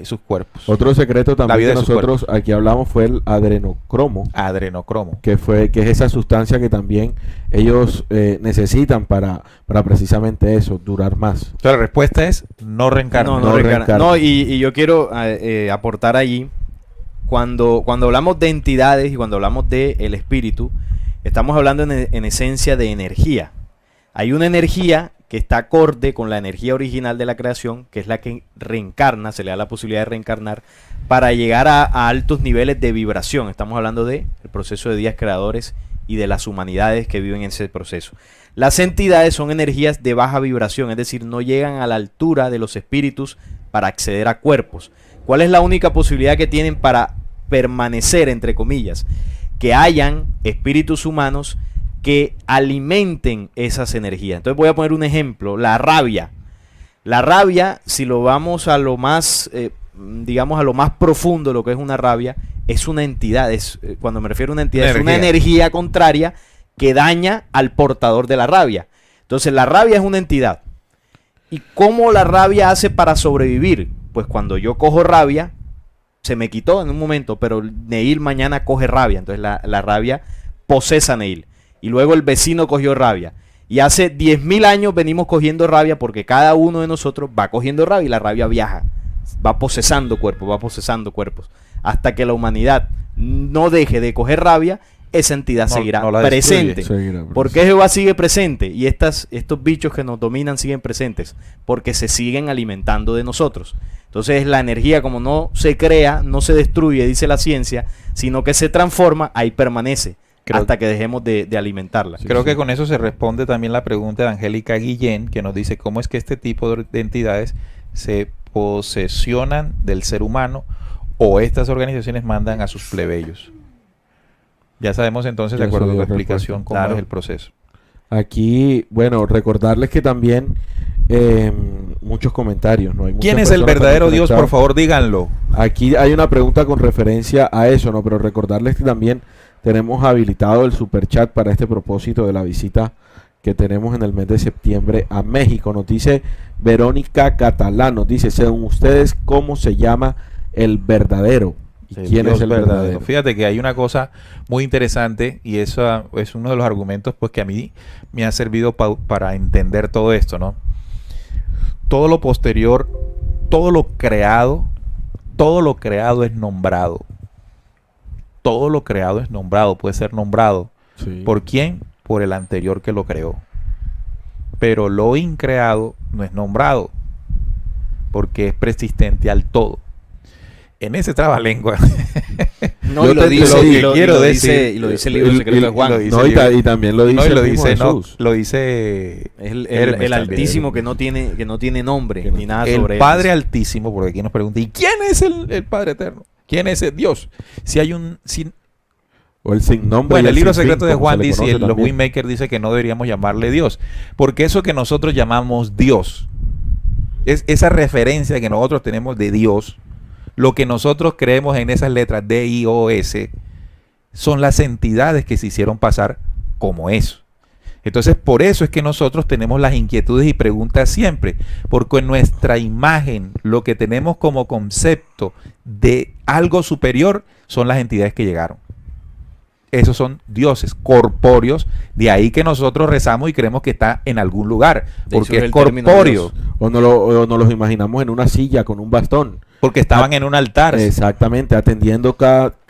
sus cuerpos. Otro secreto La también vida que de sus nosotros aquí hablamos fue el adrenocromo, Adrenocromo. que es esa sustancia que también ellos necesitan para precisamente eso, durar más. Entonces la respuesta es no reencarnar. no reencarna. No, y yo quiero aportar allí, cuando hablamos de entidades y cuando hablamos de el espíritu, estamos hablando en esencia de energía. Hay una energía que está acorde con la energía original de la creación, que es la que reencarna, se le da la posibilidad de reencarnar para llegar a altos niveles de vibración. Estamos hablando del proceso de días creadores y de las humanidades que viven en ese proceso. Las entidades son energías de baja vibración, es decir, no llegan a la altura de los espíritus para acceder a cuerpos. ¿Cuál es la única posibilidad que tienen para permanecer, entre comillas? Que hayan espíritus humanos que alimenten esas energías. Entonces voy a poner un ejemplo, la rabia. La rabia, si lo vamos a lo más, digamos a lo más profundo de lo que es una rabia, es una entidad, cuando me refiero a una entidad, es una energía contraria que daña al portador de la rabia. Entonces la rabia es una entidad. ¿Y cómo la rabia hace para sobrevivir? Pues cuando yo cojo rabia, se me quitó en un momento, pero Neil mañana coge rabia, entonces la rabia posesa a Neil. Y luego el vecino cogió rabia. Y hace 10.000 años venimos cogiendo rabia porque cada uno de nosotros va cogiendo rabia y la rabia viaja. Va posesando cuerpos, hasta que la humanidad no deje de coger rabia, esa entidad seguirá no la presente. Seguirá ¿Por qué Jehová sigue presente? Y estos bichos que nos dominan siguen presentes, porque se siguen alimentando de nosotros. Entonces la energía, como no se crea, no se destruye, dice la ciencia, sino que se transforma, ahí permanece, hasta que dejemos de alimentarla. Creo que con eso se responde también la pregunta de Angélica Guillén, que nos dice cómo es que este tipo de entidades se posesionan del ser humano o estas organizaciones mandan a sus plebeyos. Ya sabemos entonces, de Ya acuerdo con sabía la explicación, respuesta. cómo Claro. es el proceso. Aquí, bueno, recordarles que también muchos comentarios, ¿no? Hay muchas ¿Quién es el personas verdadero también Dios? Por conectadas. favor, díganlo. Aquí hay una pregunta con referencia a eso, ¿no? Pero recordarles que también tenemos habilitado el superchat para este propósito de la visita que tenemos en el mes de septiembre a México. Nos dice Verónica Catalán, nos dice, según ustedes, ¿cómo se llama el verdadero? ¿Y quién Dios es el verdadero? Fíjate que hay una cosa muy interesante y eso es uno de los argumentos pues que a mí me ha servido para entender todo esto, ¿no? Todo lo posterior, todo lo creado es nombrado. Todo lo creado es nombrado, puede ser nombrado. Sí. ¿Por quién? Por el anterior que lo creó. Pero lo increado no es nombrado, porque es persistente al todo. En ese trabalengua. No, Yo y lo te- dice, lo que y lo quiero dice, decir- y lo dice el libro secreto de Juan. lo dice No, el libro. y también lo dice, No, y lo el mismo dice, no, Jesús. lo dice Es el Hermes también. Altísimo que no tiene nombre Que no- ni nada el sobre él. Padre Altísimo, porque aquí nos pregunta, ¿y quién es el Padre Eterno? ¿Quién es el Dios? Si hay un... O el sin nombre. Bueno, y el libro sin secreto fin, de como Juan se le dice, conoce los también. Winmaker dice que no deberíamos llamarle Dios, porque eso que nosotros llamamos Dios, es esa referencia que nosotros tenemos de Dios, lo que nosotros creemos en esas letras D-I-O-S, son las entidades que se hicieron pasar como eso. Entonces, por eso es que nosotros tenemos las inquietudes y preguntas siempre, porque en nuestra imagen, lo que tenemos como concepto de algo superior son las entidades que llegaron. Esos son dioses corpóreos, de ahí que nosotros rezamos y creemos que está en algún lugar, De porque hecho, es el término corpóreo, Dios. O nos los imaginamos en una silla con un bastón. porque estaban en un altar. Exactamente, atendiendo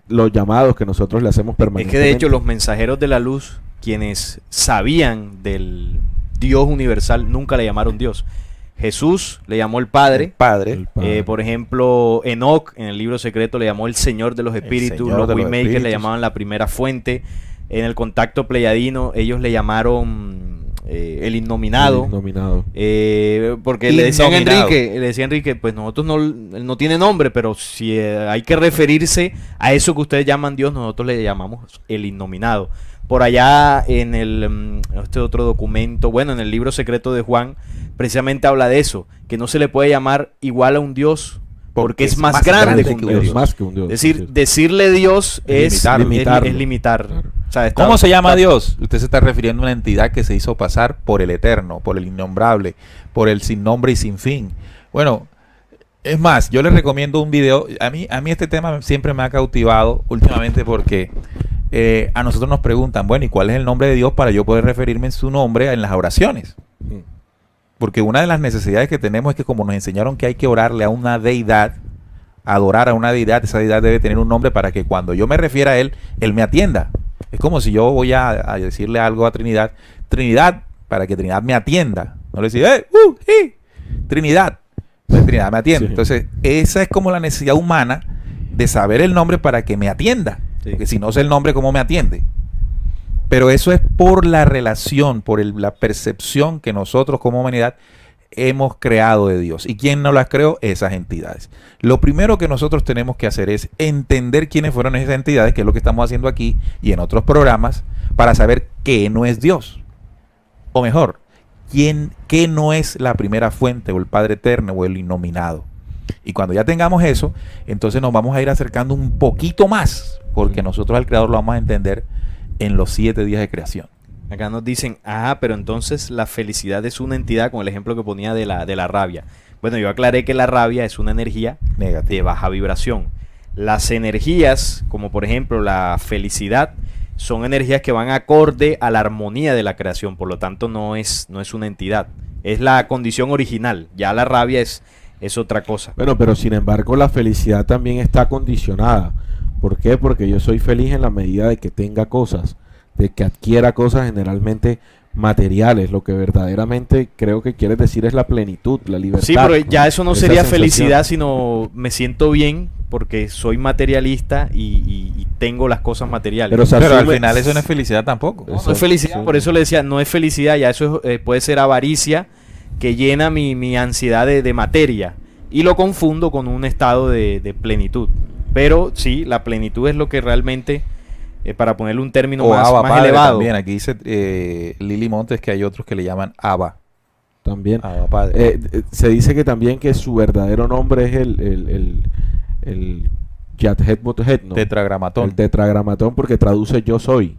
los llamados que nosotros le hacemos Es permanentemente. que de hecho los mensajeros de la luz, quienes sabían del Dios universal, nunca le llamaron Dios. Jesús le llamó el El Padre. Padre. El Padre. Por ejemplo, Enoch en el libro secreto le llamó el Señor de los Espíritus. Señor Los de los Waymakers le Espíritus. llamaban la primera fuente. En el contacto pleyadino ellos le llamaron el Innominado. El nominado. Porque le decían a Innominado. Enrique, pues nosotros él no tiene nombre, pero si hay que referirse a eso que ustedes llaman Dios, nosotros le llamamos el Innominado. Por allá en este otro documento, bueno, en el libro secreto de Juan, precisamente habla de eso, que no se le puede llamar igual a un Dios, porque es más grande que un que un Dios. Es más que un Dios. Es decir, sí. decirle Dios es limitarlo. es limitar. Claro. O sea, ¿Cómo se llama Dios? Usted se está refiriendo a una entidad que se hizo pasar por el eterno, por el innombrable, por el sin nombre y sin fin. Bueno, es más, yo les recomiendo un video. A mí este tema siempre me ha cautivado últimamente porque a nosotros nos preguntan, bueno, ¿y cuál es el nombre de Dios para yo poder referirme en su nombre en las oraciones? Porque una de las necesidades que tenemos es que como nos enseñaron que hay que orarle a una deidad, adorar a una deidad, esa deidad debe tener un nombre para que cuando yo me refiera a él me atienda. Es como si yo voy a decirle algo a Trinidad, Trinidad, para que Trinidad me atienda. No le decía, Trinidad. Entonces Trinidad me atiende. Sí. Entonces, esa es como la necesidad humana de saber el nombre para que me atienda. Sí. Porque si no sé el nombre, ¿cómo me atiende? Pero eso es por la relación, por la percepción que nosotros como humanidad hemos creado de Dios. ¿Y quién no las creó? Esas entidades. Lo primero que nosotros tenemos que hacer es entender quiénes fueron esas entidades, que es lo que estamos haciendo aquí y en otros programas, para saber qué no es Dios. O mejor, qué no es la primera fuente, o el Padre Eterno, o el Innominado. Y cuando ya tengamos eso, entonces nos vamos a ir acercando un poquito más, porque nosotros al Creador lo vamos a entender en los 7 días de creación. Acá nos dicen, pero entonces la felicidad es una entidad, con el ejemplo que ponía de la rabia. Bueno, yo aclaré que la rabia es una energía de Negativo. baja vibración. Las energías, como por ejemplo la felicidad, son energías que van acorde a la armonía de la creación, por lo tanto no es una entidad, es la condición original. Ya la rabia es otra cosa. Bueno, pero sin embargo la felicidad también está condicionada, ¿Por qué? Porque yo soy feliz en la medida de que tenga cosas, de que adquiera cosas generalmente materiales. Lo que verdaderamente creo que quieres decir es la plenitud, la libertad. Sí, pero ya eso no Esa sería sensación. felicidad, sino me siento bien porque soy materialista y tengo las cosas materiales. Pero, o sea, Pero al asume- final eso no es felicidad tampoco. No es felicidad, sí. por eso le decía, no es felicidad, ya eso puede ser avaricia que llena mi ansiedad de materia y lo confundo con un estado de plenitud. Pero sí, la plenitud es lo que realmente, para ponerle un término O más, Abba más Padre elevado. también. Aquí dice Lili Montes que hay otros que le llaman Abba. También. Abba Padre. Se dice que también que su verdadero nombre es el Yad-Het Mot-Het, ¿no? Tetragramatón. El tetragramatón, porque traduce yo soy.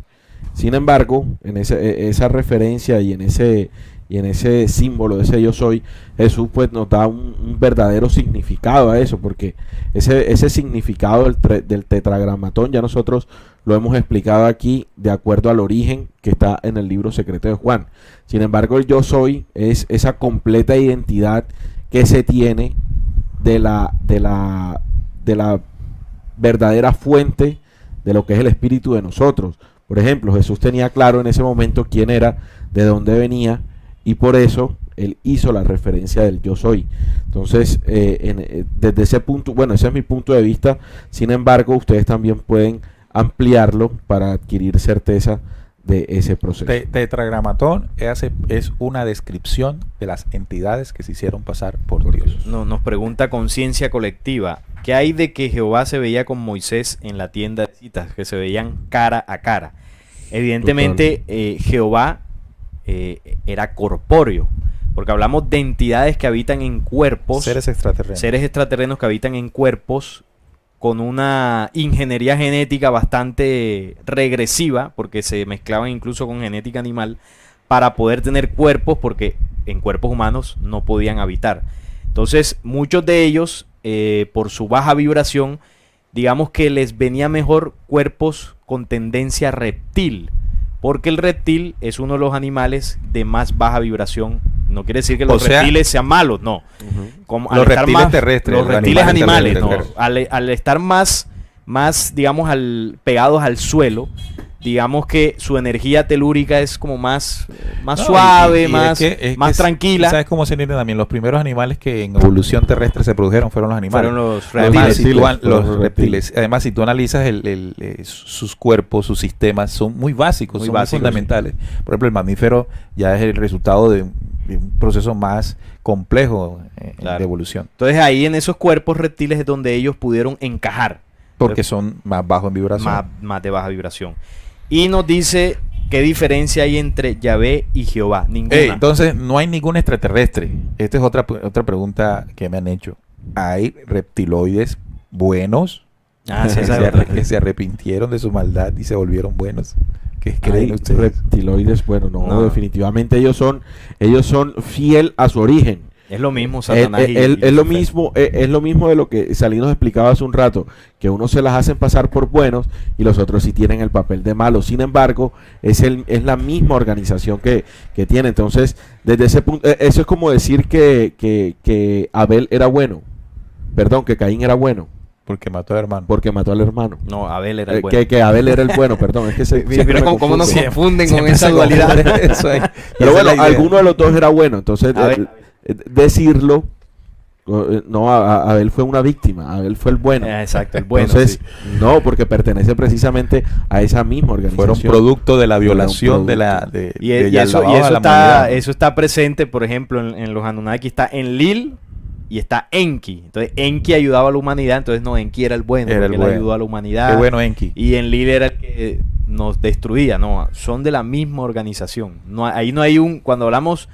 Sin embargo, en esa referencia y en ese símbolo de ese yo soy, Jesús pues nos da un verdadero significado a eso, porque ese significado del tetragramatón ya nosotros lo hemos explicado aquí de acuerdo al origen que está en el libro secreto de Juan. Sin embargo, el yo soy es esa completa identidad que se tiene de la verdadera fuente de lo que es el espíritu de nosotros. Por ejemplo, Jesús tenía claro en ese momento quién era, de dónde venía, y por eso él hizo la referencia del yo soy. Entonces, desde ese punto, bueno, ese es mi punto de vista. Sin embargo, ustedes también pueden ampliarlo para adquirir certeza de ese proceso. Tetragramatón es una descripción de las entidades que se hicieron pasar por Dios. Nos pregunta Conciencia Colectiva, ¿qué hay de que Jehová se veía con Moisés en la tienda de citas, que se veían cara a cara? Evidentemente, Jehová era corpóreo, porque hablamos de entidades que habitan en cuerpos, Seres extraterrenos que habitan en cuerpos con una ingeniería genética bastante regresiva, porque se mezclaban incluso con genética animal, para poder tener cuerpos, porque en cuerpos humanos no podían habitar. Entonces, muchos de ellos, por su baja vibración, digamos que les venía mejor cuerpos con tendencia reptil, porque el reptil es uno de los animales de más baja vibración. No quiere decir que los reptiles sean malos, no. Como los reptiles terrestres. Los reptiles animales, no. Al estar más digamos, pegados al suelo, digamos que su energía telúrica es como más suave, más tranquila. ¿Sabes cómo se entiende también? Los primeros animales que en evolución terrestre se produjeron fueron los animales. Fueron los reptiles. reptiles. Reptiles. Además, si tú analizas sus cuerpos, sus sistemas, son muy básicos, son muy fundamentales. Sí. Por ejemplo, el mamífero ya es el resultado de un proceso más complejo de evolución. Entonces ahí en esos cuerpos reptiles es donde ellos pudieron encajar. Porque son más bajos en vibración. Más de baja vibración. Y nos dice qué diferencia hay entre Yahvé y Jehová. Ninguna. Entonces no hay ningún extraterrestre. Esta es otra pregunta que me han hecho. ¿Hay reptiloides buenos que se arrepintieron de su maldad y se volvieron buenos? ¿Qué creen ustedes? Reptiloides, bueno, no, definitivamente ellos son fiel a su origen. Es lo mismo Satanás es lo mismo de lo que Salí nos explicaba hace un rato, que unos se las hacen pasar por buenos y los otros sí tienen el papel de malos. Sin embargo, es la misma organización que tiene. Entonces, desde ese punto, eso es como decir que Abel era bueno. Perdón, que Caín era bueno. Porque mató al hermano. Porque mató al hermano. No, Abel era el bueno. Que Abel era el bueno, perdón. Es que mira cómo nos confunden con esa dualidad. Pero bueno, alguno de los dos era bueno. Entonces, decirlo, no, Abel fue una víctima. Abel fue el bueno. Exacto, el bueno. Entonces, no, porque pertenece precisamente a esa misma organización. Fueron producto de la violación y eso está presente, por ejemplo, en los Anunnaki está Enlil y está Enki. Entonces Enki ayudaba a la humanidad, entonces no, Enki era el bueno, él ayudó a la humanidad. Qué bueno Enki. Y Enlil era el que nos destruía, no, son de la misma organización. Ahí no hay cuando hablamos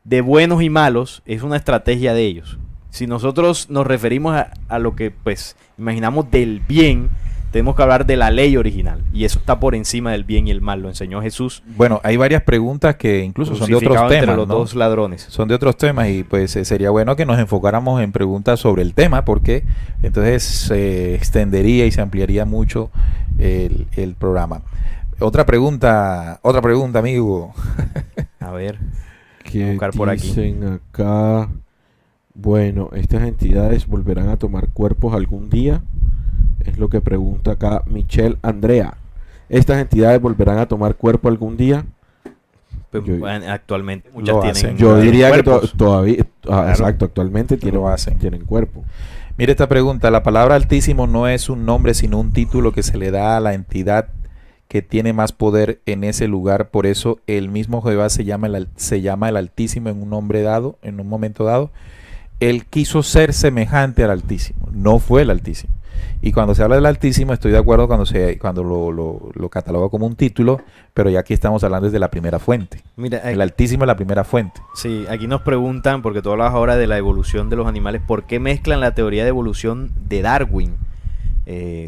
de buenos y malos, es una estrategia de ellos. Si nosotros nos referimos a lo que pues imaginamos del bien, tenemos que hablar de la ley original, y eso está por encima del bien y el mal, lo enseñó Jesús. Bueno, hay varias preguntas que incluso son de otros temas, los dos ladrones. Son de otros temas y pues sería bueno que nos enfocáramos en preguntas sobre el tema, porque entonces se extendería y se ampliaría mucho el programa. Otra pregunta, amigo. A ver, ¿qué buscar por aquí? Dicen acá? Bueno, estas entidades volverán a tomar cuerpos algún día. Es lo que pregunta acá Michelle Andrea. ¿Estas entidades volverán a tomar cuerpo algún día? Pues, Yo- bueno, actualmente muchas lo tienen. hacen. Yo diría cuerpos. que todavía, Claro. exacto, actualmente Lo hacen. tienen cuerpo. Mire esta pregunta, la palabra Altísimo no es un nombre, sino un título que se le da a la entidad que tiene más poder en ese lugar. Por eso el mismo Jehová se llama el Altísimo en un nombre dado, en un momento dado. Él quiso ser semejante al Altísimo, no fue el Altísimo. Y cuando se habla del Altísimo, estoy de acuerdo cuando lo cataloga como un título, pero ya aquí estamos hablando desde la primera fuente. Mira, El Altísimo es la primera fuente. sí, aquí nos preguntan, porque tú hablabas ahora de la evolución de los animales, ¿por qué mezclan la teoría de evolución de Darwin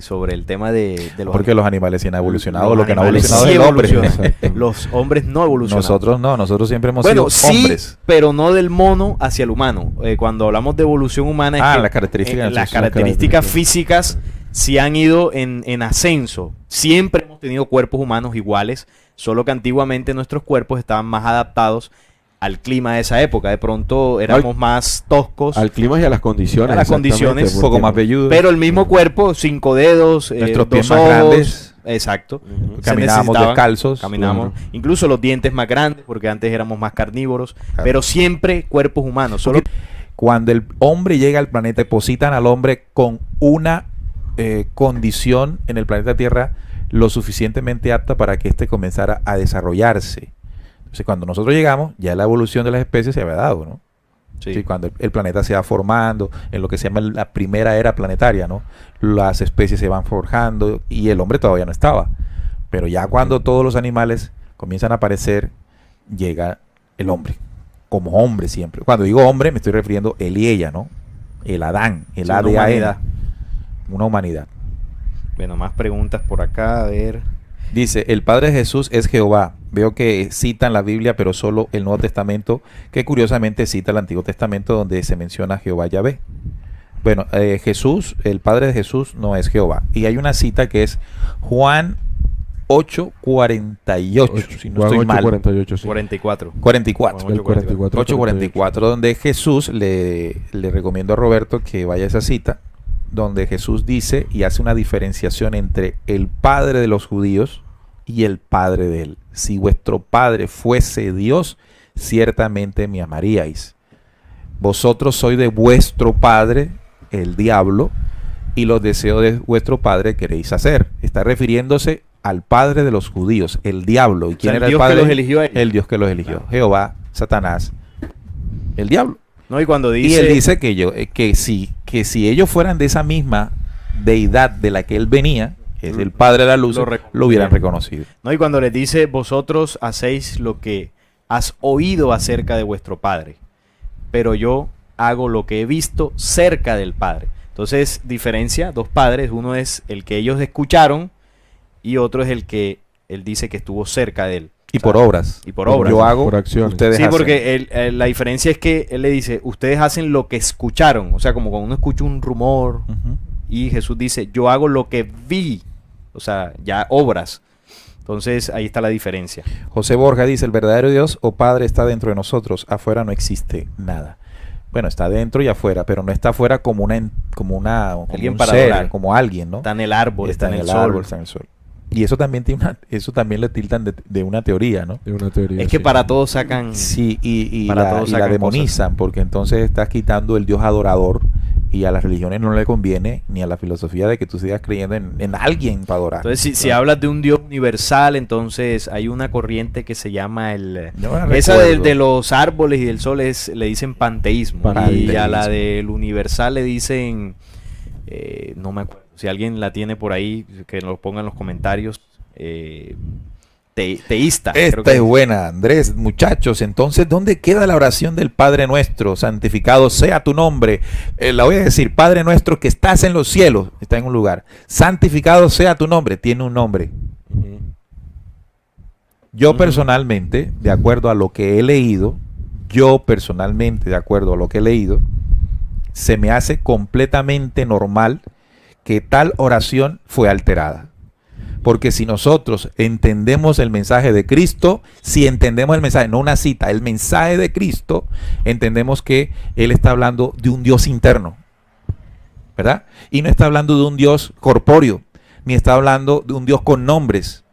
sobre el tema de los Porque los animales sí han evolucionado, los lo que no ha animales evolucionado sí es el hombre. evolucionan. Exacto. Los hombres no evolucionan. Nosotros no, nosotros siempre hemos Bueno, sido sí, hombres. pero no del mono hacia el humano. Cuando hablamos de evolución humana es que Las características. las sí, características físicas sí han ido en ascenso. Siempre hemos tenido cuerpos humanos iguales, solo que antiguamente nuestros cuerpos estaban más adaptados al clima de esa época. De pronto éramos más toscos, Al clima y a las condiciones. A las exactamente, condiciones. un poco porque- más velludo. pero el mismo cuerpo, 5 dedos, Nuestros dos pies más ojos, grandes. exacto. Ujú. Se Caminábamos necesitaban- descalzos. Caminamos, incluso los dientes más grandes, porque antes éramos más carnívoros, Claro. pero siempre cuerpos humanos. Solo Cuando el hombre llega al planeta, depositan al hombre con una condición en el planeta Tierra lo suficientemente apta para que éste comenzara a desarrollarse. Entonces, cuando nosotros llegamos, ya la evolución de las especies se había dado, ¿no? sí. Sí, cuando el planeta se va formando, en lo que se llama la primera era planetaria, ¿no? Las especies se van forjando y el hombre todavía no estaba. Pero ya cuando todos los animales comienzan a aparecer, llega el hombre, como hombre siempre. Cuando digo hombre, me estoy refiriendo él y ella, ¿no? El Adán, el Sí, una ADN, humanidad. una humanidad. Bueno, más preguntas por acá, a ver. Dice, el Padre de Jesús es Jehová. Veo que citan la Biblia, pero solo el Nuevo Testamento, que curiosamente cita el Antiguo Testamento donde se menciona Jehová Yahvé. Bueno, Jesús, el Padre de Jesús no es Jehová. Y hay una cita que es Juan 8:48, si no Juan estoy mal. 8:48, sí. 44. 44. El 44. 8:44, donde Jesús le recomiendo a Roberto que vaya a esa cita, donde Jesús dice y hace una diferenciación entre el padre de los judíos y el padre de él. Si vuestro padre fuese Dios, ciertamente me amaríais. Vosotros sois de vuestro padre, el diablo, y los deseos de vuestro padre queréis hacer. Está refiriéndose al padre de los judíos, el diablo. ¿Y quién O sea, era el el Dios que padre? los eligió a ellos. El Dios que los eligió. Jehová, Satanás, el diablo. ¿No? Y cuando Y dice, él dice que si ellos fueran de esa misma deidad de la que él venía, que es el Padre de la Luz, Lo lo hubieran reconocerían. reconocido. ¿no? Y cuando les dice, vosotros hacéis lo que has oído acerca de vuestro padre, pero yo hago lo que he visto cerca del padre. Entonces, diferencia, dos padres, uno es el que ellos escucharon y otro es el que él dice que estuvo cerca de él. Y O sea, por obras. y por obras. Yo hago, Por acciones. ustedes Sí, hacen. porque la diferencia es que él le dice, ustedes hacen lo que escucharon. O sea, como cuando uno escucha un rumor Ujú. y Jesús dice, yo hago lo que vi. O sea, ya obras. Entonces, ahí está la diferencia. José Borja dice, el verdadero Dios o Padre está dentro de nosotros, afuera no existe nada. Bueno, está dentro y afuera, pero no está afuera como Alguien un para ser, adorar. como alguien, ¿no? Está en el árbol, está en el sol. está en el sol. Y eso también eso también le tildan de una teoría, ¿no? Es una teoría. Es que sí. para todos sacan... Sí, y Para la, todos y la sacan demonizan, porque entonces estás quitando el Dios adorador y a las religiones no le conviene, ni a la filosofía de que tú sigas creyendo en alguien para adorar. Entonces, si hablas de un Dios universal, entonces hay una corriente que se llama el... No me Esa recuerdo. de los árboles y del sol le dicen panteísmo. Y a la Panteísmo. del universal le dicen... no me acuerdo. Si alguien la tiene por ahí, que nos ponga en los comentarios. Teísta. creo Esta que es buena, Andrés. Muchachos, entonces, ¿dónde queda la oración del Padre Nuestro? Santificado sea tu nombre. La voy a decir, Padre Nuestro que estás en los cielos, está en un lugar. Santificado sea tu nombre, tiene un nombre. Ujú. Yo Ujú. personalmente, de acuerdo a lo que he leído, se me hace completamente normal que tal oración fue alterada. Porque si nosotros entendemos el mensaje de Cristo, si entendemos el mensaje, no una cita, el mensaje de Cristo, entendemos que Él está hablando de un Dios interno. ¿verdad? Y no está hablando de un Dios corpóreo, ni está hablando de un Dios con nombres.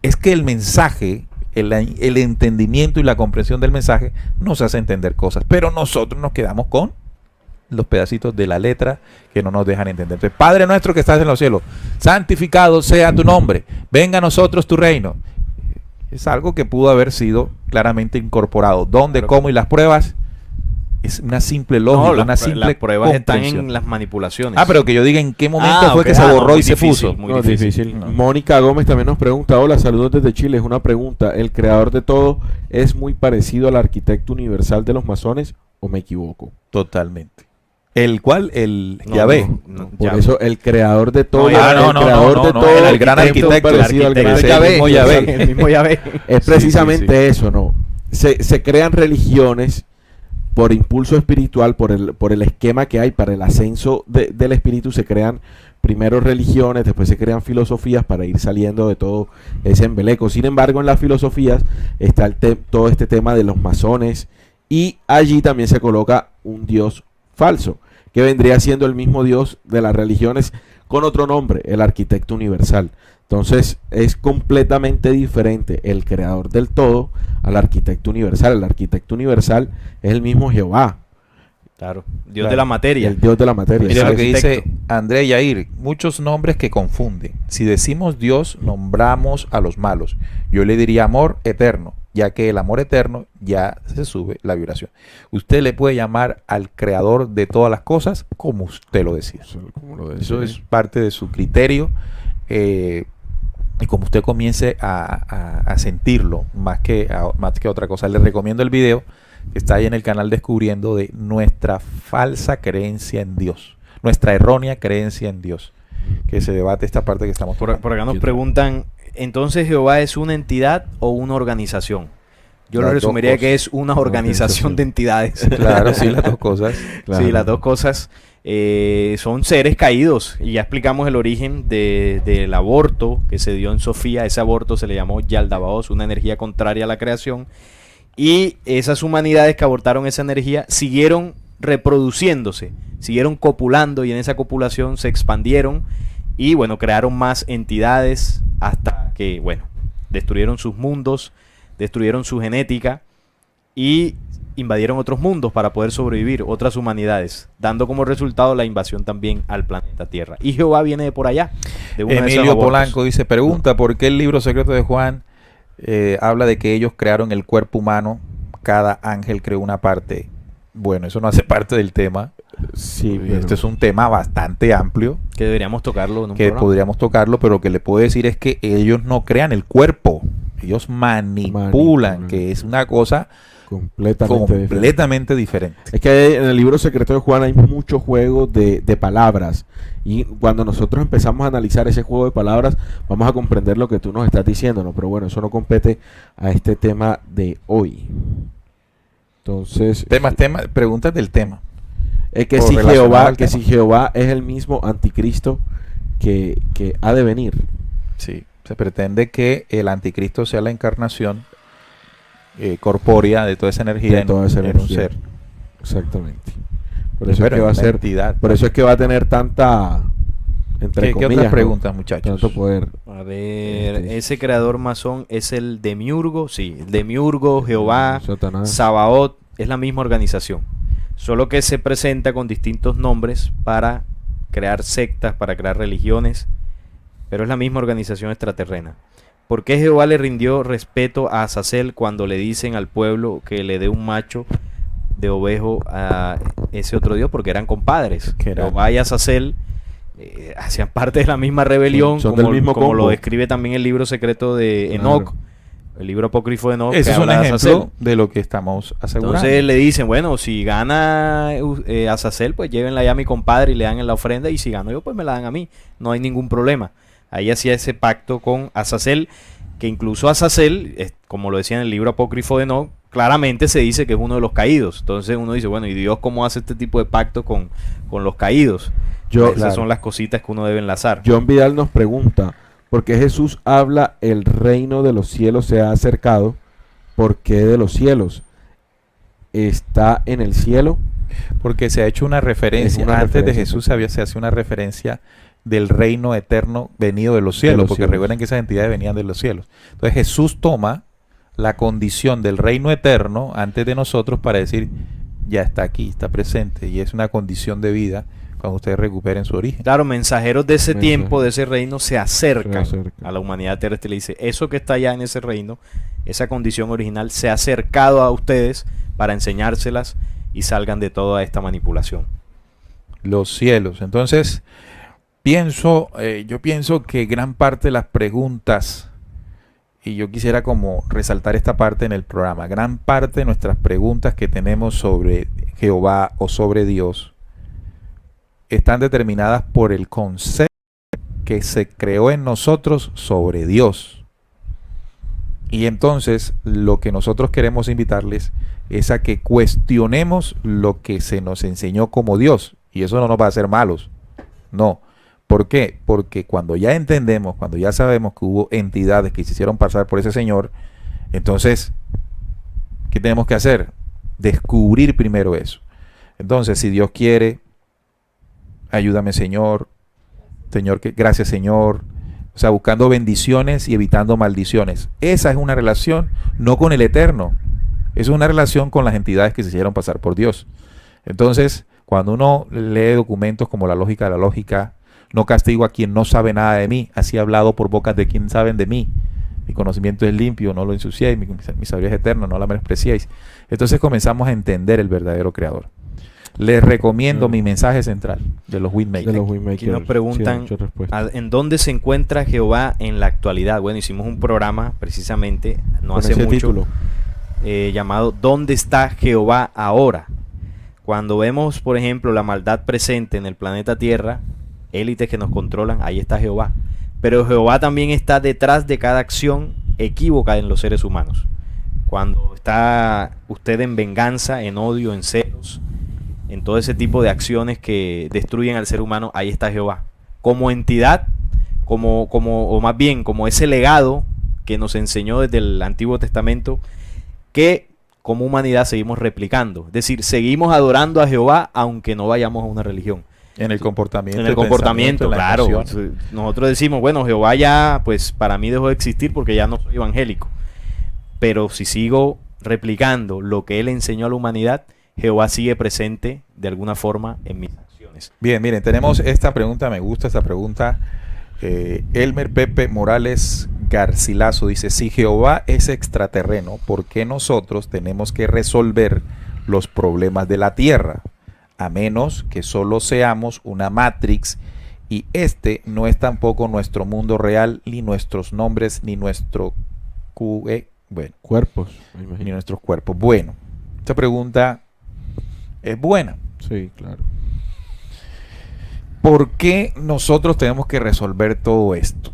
Es que el mensaje, el entendimiento y la comprensión del mensaje nos hace entender cosas, pero nosotros nos quedamos con los pedacitos de la letra que no nos dejan entender. Entonces, Padre nuestro que estás en los cielos, santificado sea tu nombre, venga a nosotros tu reino. Es algo que pudo haber sido claramente incorporado. ¿Dónde, cómo y las pruebas? Es una simple lógica, una simple las pruebas están comprensión. en las manipulaciones. Pero que yo diga en qué momento fue que se borró muy y se difícil, puso. muy No, difícil. difícil. Mónica Gómez también nos pregunta, hola, saludos desde Chile. Es una pregunta, ¿el creador de todo es muy parecido al arquitecto universal de los masones o me equivoco? Totalmente. ¿El cual? El No, Yahvé. no, Por Yahvé. eso el creador de todo, No, el creador de todo, el gran arquitecto, parecido al el gran arquitecto, el mismo Yahvé. El mismo Yahvé. Es Sí, precisamente sí, sí. eso, ¿no? Se crean religiones por impulso espiritual, por el esquema que hay para el ascenso del espíritu. Se crean primero religiones, después se crean filosofías para ir saliendo de todo ese embeleco. Sin embargo, en las filosofías está todo este tema de los masones, y allí también se coloca un dios falso, que vendría siendo el mismo dios de las religiones con otro nombre, el arquitecto universal. Entonces es completamente diferente el creador del todo al arquitecto universal. El arquitecto universal es el mismo Jehová, Claro, Dios Claro. de la materia. el dios de la materia. Mira lo el que arquitecto. dice André Yair, muchos nombres que confunden. Si decimos Dios, nombramos a los malos. Yo le diría amor eterno, ya que el amor eterno ya se sube la vibración. Usted le puede llamar al creador de todas las cosas como usted lo decida. Como lo Eso decía. es parte de su criterio, y como usted comience a sentirlo más que otra cosa. Le recomiendo el video que está ahí en el canal Descubriendo, de nuestra falsa creencia en Dios, nuestra errónea creencia en Dios, que se debate esta parte que estamos Por tocando. acá nos preguntan, ¿entonces Jehová es una entidad o una organización? Yo lo Las dos resumiría cosas. que es una organización de entidades. Claro, sí, las dos cosas. Claro. Sí, las dos cosas. Son seres caídos, y ya explicamos el origen del aborto que se dio en Sofía. Ese aborto se le llamó Yaldabaoth, una energía contraria a la creación, y esas humanidades que abortaron esa energía siguieron reproduciéndose, siguieron copulando, y en esa copulación se expandieron y bueno, crearon más entidades hasta que, bueno, destruyeron sus mundos, destruyeron su genética y invadieron otros mundos para poder sobrevivir, otras humanidades, dando como resultado la invasión también al planeta Tierra. Y Jehová viene de por allá, de uno de esos Emilio abortos. Polanco dice, pregunta, ¿por qué el libro secreto de Juan habla de que ellos crearon el cuerpo humano? Cada ángel creó una parte. Bueno, eso no hace parte del tema. Sí, pero- Este es un tema bastante amplio Que deberíamos tocarlo en un que programa. podríamos tocarlo, pero lo que le puedo decir es que ellos no crean el cuerpo, ellos manipulan, que es una cosa completamente diferente. Es que en el libro secreto de Juan hay mucho juego de palabras, y cuando nosotros empezamos a analizar ese juego de palabras vamos a comprender lo que tú nos estás diciendo, ¿no? Pero bueno, eso no compete a este tema de hoy. Entonces, Preguntas del tema. es que o si relacionado Jehová, al que tema. si Jehová es el mismo anticristo que ha de venir. Sí, se pretende que el anticristo sea la encarnación corpórea de toda esa energía, De toda esa en un energía. ser. Exactamente. Por eso es Pero que va a una ser, entidad. por eso es que va a tener tanta, entre ¿Qué comillas, otras ¿no? preguntas, muchachos? Tanto poder. A ver, Este- ese creador masón es el Demiurgo, sí, el Demiurgo, Jehová, Satanás. Sabaoth, es la misma organización, solo que se presenta con distintos nombres para crear sectas, para crear religiones, pero es la misma organización extraterrena. ¿Por qué Jehová le rindió respeto a Azazel cuando le dicen al pueblo que le dé un macho de ovejo a ese otro dios? Porque eran compadres. Que eran- Jehová y Azazel hacían parte de la misma rebelión, Son como, del mismo como lo combo. describe también el libro secreto de Enoch, Claro. el libro apócrifo de Enoch. Ese que es un habla de Azazel. ejemplo de lo que estamos asegurando. Entonces le dicen, bueno, si gana Azazel, pues llévenla ya a mi compadre y le dan en la ofrenda, y si gano yo, pues me la dan a mí, no hay ningún problema. Ahí hacía ese pacto con Azazel, que incluso Azazel, como lo decía en el libro apócrifo de Enoch, claramente se dice que es uno de los caídos. Entonces uno dice, bueno, ¿y Dios cómo hace este tipo de pacto con los caídos? Esas Claro. son las cositas que uno debe enlazar. John Vidal nos pregunta, ¿por qué Jesús habla el reino de los cielos se ha acercado? ¿Por qué de los cielos? ¿Está en el cielo? porque se ha hecho una referencia. Es una Antes de referencia, Jesús se hace una referencia del reino eterno venido de los cielos, porque recuerden que esas entidades venían de los cielos. Entonces Jesús toma la condición del reino eterno antes de nosotros para decir, ya está aquí, está presente, y es una condición de vida cuando ustedes recuperen su origen. Claro, mensajeros de ese Mensajeros. tiempo, de ese reino, se acercan Se acercan. a la humanidad terrestre y le dice, eso que está allá en ese reino, esa condición original, se ha acercado a ustedes para enseñárselas y salgan de toda esta manipulación. Los cielos. Entonces, yo pienso que gran parte de las preguntas, y yo quisiera como resaltar esta parte en el programa, gran parte de nuestras preguntas que tenemos sobre Jehová o sobre Dios están determinadas por el concepto que se creó en nosotros sobre Dios. Y entonces lo que nosotros queremos invitarles es a que cuestionemos lo que se nos enseñó como Dios. Y eso no nos va a hacer malos. No. ¿Por qué? Porque cuando ya entendemos, cuando ya sabemos que hubo entidades que se hicieron pasar por ese Señor, entonces, ¿qué tenemos que hacer? Descubrir primero eso. Entonces, si Dios quiere, ayúdame Señor, gracias Señor. O sea, buscando bendiciones y evitando maldiciones. Esa es una relación no con el Eterno. Es una relación con las entidades que se hicieron pasar por Dios. Entonces, cuando uno lee documentos como La lógica de la lógica, no castigo a quien no sabe nada de mí, así he hablado por bocas de quien saben de mí. Mi conocimiento es limpio, no lo ensuciéis, mi sabiduría es eterna, no la menospreciéis. Entonces comenzamos a entender el verdadero creador. Les recomiendo mi mensaje central de los Windmakers. De los Windmakers. Aquí nos preguntan, Sí, ¿en dónde se encuentra Jehová en la actualidad? Bueno, hicimos un programa precisamente, no con hace ese mucho, título. llamado ¿Dónde está Jehová ahora? Cuando vemos, por ejemplo, la maldad presente en el planeta Tierra, élites que nos controlan, ahí está Jehová. Pero Jehová también está detrás de cada acción equívoca en los seres humanos. Cuando está usted en venganza, en odio, en celos, en todo ese tipo de acciones que destruyen al ser humano, ahí está Jehová. Como entidad, o más bien como ese legado que nos enseñó desde el Antiguo Testamento, que como humanidad seguimos replicando. Es decir, seguimos adorando a Jehová aunque no vayamos a una religión. En el comportamiento. En el comportamiento, en la claro. emoción. Nosotros decimos, bueno, Jehová ya, pues para mí dejó de existir porque ya no soy evangélico. Pero si sigo replicando lo que Él enseñó a la humanidad, Jehová sigue presente de alguna forma en mis acciones. Bien, miren, tenemos esta pregunta, me gusta esta pregunta. Elmer Pepe Morales Garcilaso dice, si Jehová es extraterreno, ¿por qué nosotros tenemos que resolver los problemas de la tierra? A menos que solo seamos una Matrix y este no es tampoco nuestro mundo real, ni nuestros nombres, ni nuestro Cuerpos, me ni imagino. nuestros cuerpos. Bueno, esta pregunta es buena. Sí, claro. ¿Por qué nosotros tenemos que resolver todo esto?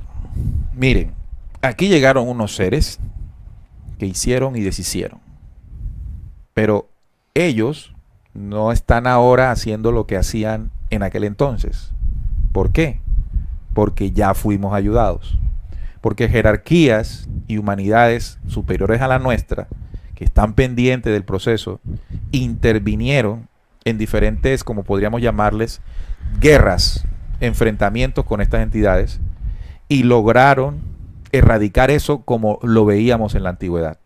Miren, aquí llegaron unos seres que hicieron y deshicieron. Pero ellos no están ahora haciendo lo que hacían en aquel entonces. ¿Por qué? Porque ya fuimos ayudados. Porque jerarquías y humanidades superiores a la nuestra, que están pendientes del proceso, intervinieron en diferentes, como podríamos llamarles, guerras, enfrentamientos con estas entidades y lograron erradicar eso como lo veíamos en la antigüedad.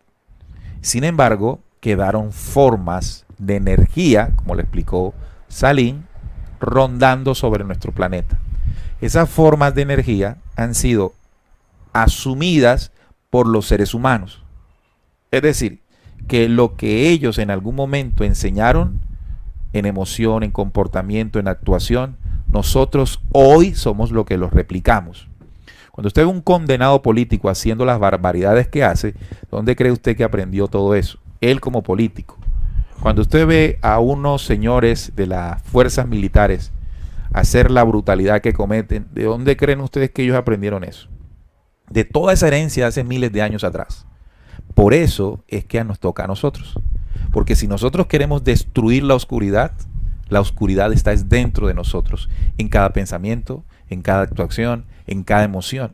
Sin embargo, quedaron formas de energía, como le explicó Salim, rondando sobre nuestro planeta. Esas formas de energía han sido asumidas por los seres humanos. Es decir, que lo que ellos en algún momento enseñaron en emoción, en comportamiento, en actuación, nosotros hoy somos lo que los replicamos. Cuando usted ve un condenado político haciendo las barbaridades que hace, ¿dónde cree usted que aprendió todo eso? Él como político. Cuando usted ve a unos señores de las fuerzas militares hacer la brutalidad que cometen, ¿de dónde creen ustedes que ellos aprendieron eso? De toda esa herencia hace miles de años atrás. Por eso es que nos toca a nosotros. Porque si nosotros queremos destruir la oscuridad está dentro de nosotros, en cada pensamiento, en cada actuación, en cada emoción.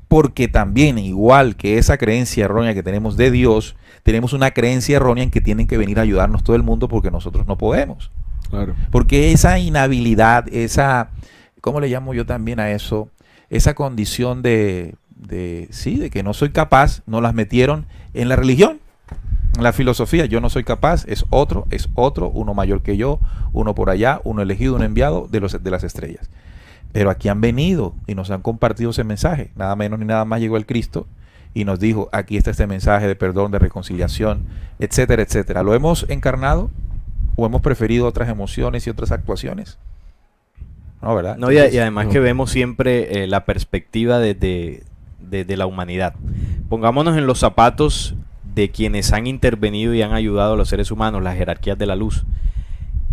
Porque también, igual que esa creencia errónea que tenemos de Dios, tenemos una creencia errónea en que tienen que venir a ayudarnos todo el mundo porque nosotros no podemos. Claro. Porque esa inhabilidad, esa, ¿cómo le llamo yo también a eso? Esa condición de que no soy capaz, nos las metieron en la religión, en la filosofía. Yo no soy capaz, es otro, uno mayor que yo, uno por allá, uno elegido, uno enviado de las estrellas. Pero aquí han venido y nos han compartido ese mensaje. Nada menos ni nada más llegó el Cristo y nos dijo, aquí está este mensaje de perdón, de reconciliación, etcétera, etcétera. ¿Lo hemos encarnado o hemos preferido otras emociones y otras actuaciones? No, ¿verdad? No, y además que vemos siempre la perspectiva desde la humanidad. Pongámonos en los zapatos de quienes han intervenido y han ayudado a los seres humanos, las jerarquías de la luz.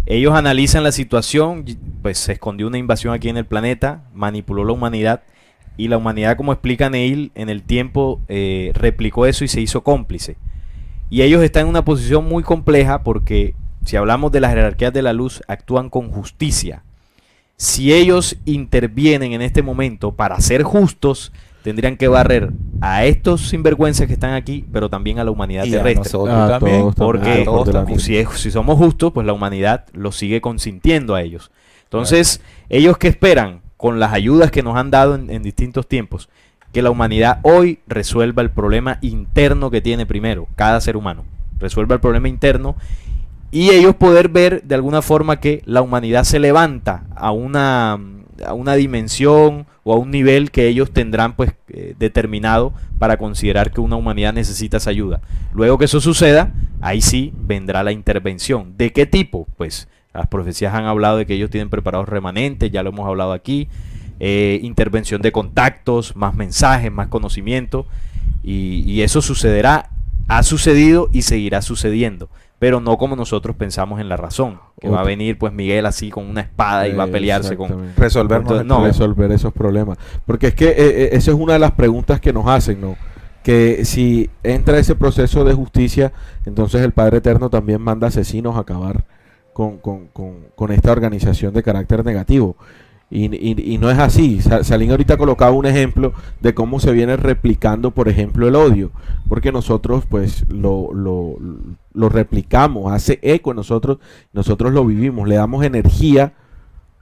Ellos analizan la situación, pues se escondió una invasión aquí en el planeta, manipuló la humanidad, y la humanidad, como explica Neil, en el tiempo replicó eso y se hizo cómplice. Y ellos están en una posición muy compleja porque, si hablamos de las jerarquías de la luz, actúan con justicia. Si ellos intervienen en este momento para ser justos, tendrían que barrer a estos sinvergüenzas que están aquí, pero también a la humanidad Y terrestre. nosotros también. Porque También. si somos justos, pues la humanidad los sigue consintiendo a ellos. Entonces, ellos que esperan, con las ayudas que nos han dado en distintos tiempos, que la humanidad hoy resuelva el problema interno que tiene primero, cada ser humano. Resuelva el problema interno y ellos poder ver de alguna forma que la humanidad se levanta a una dimensión o a un nivel que ellos tendrán pues determinado para considerar que una humanidad necesita esa ayuda. Luego que eso suceda, ahí sí vendrá la intervención. ¿De qué tipo? Pues las profecías han hablado de que ellos tienen preparados remanentes, ya lo hemos hablado aquí. Intervención de contactos, más mensajes, más conocimiento, y eso sucederá, ha sucedido y seguirá sucediendo, pero no como nosotros pensamos en la razón, que va a venir pues Miguel así con una espada y va a pelearse con resolvernos, no, resolver esos problemas, porque es que eso es una de las preguntas que nos hacen, ¿no? Que si entra ese proceso de justicia, entonces el Padre Eterno también manda asesinos a acabar con esta organización de carácter negativo. Y no es así. Salín ahorita colocaba un ejemplo de cómo se viene replicando, por ejemplo, el odio, porque nosotros pues lo replicamos, hace eco en nosotros lo vivimos, le damos energía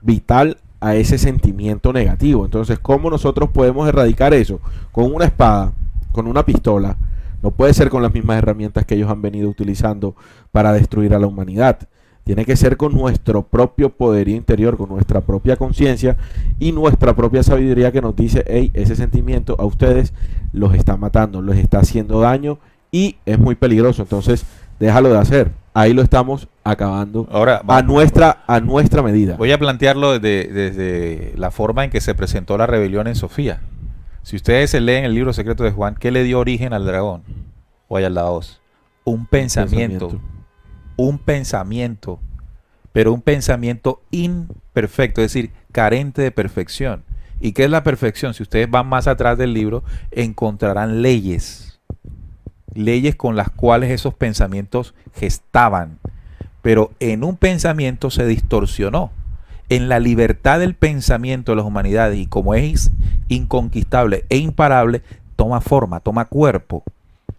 vital a ese sentimiento negativo. Entonces, ¿cómo nosotros podemos erradicar eso? Con una espada, con una pistola. No puede ser con las mismas herramientas que ellos han venido utilizando para destruir a la humanidad. Tiene que ser con nuestro propio poderío interior, con nuestra propia conciencia y nuestra propia sabiduría que nos dice, hey, ese sentimiento a ustedes los está matando, los está haciendo daño y es muy peligroso. Entonces, déjalo de hacer. Ahí lo estamos acabando. Ahora, a nuestra medida. Voy a plantearlo desde la forma en que se presentó la rebelión en Sofía. Si ustedes se leen el libro secreto de Juan, ¿qué le dio origen al dragón o a Laos? Un pensamiento, pero un pensamiento imperfecto, es decir, carente de perfección. ¿Y qué es la perfección? Si ustedes van más atrás del libro, encontrarán leyes con las cuales esos pensamientos gestaban, pero en un pensamiento se distorsionó. En la libertad del pensamiento de las humanidades, y como es inconquistable e imparable, toma forma, toma cuerpo.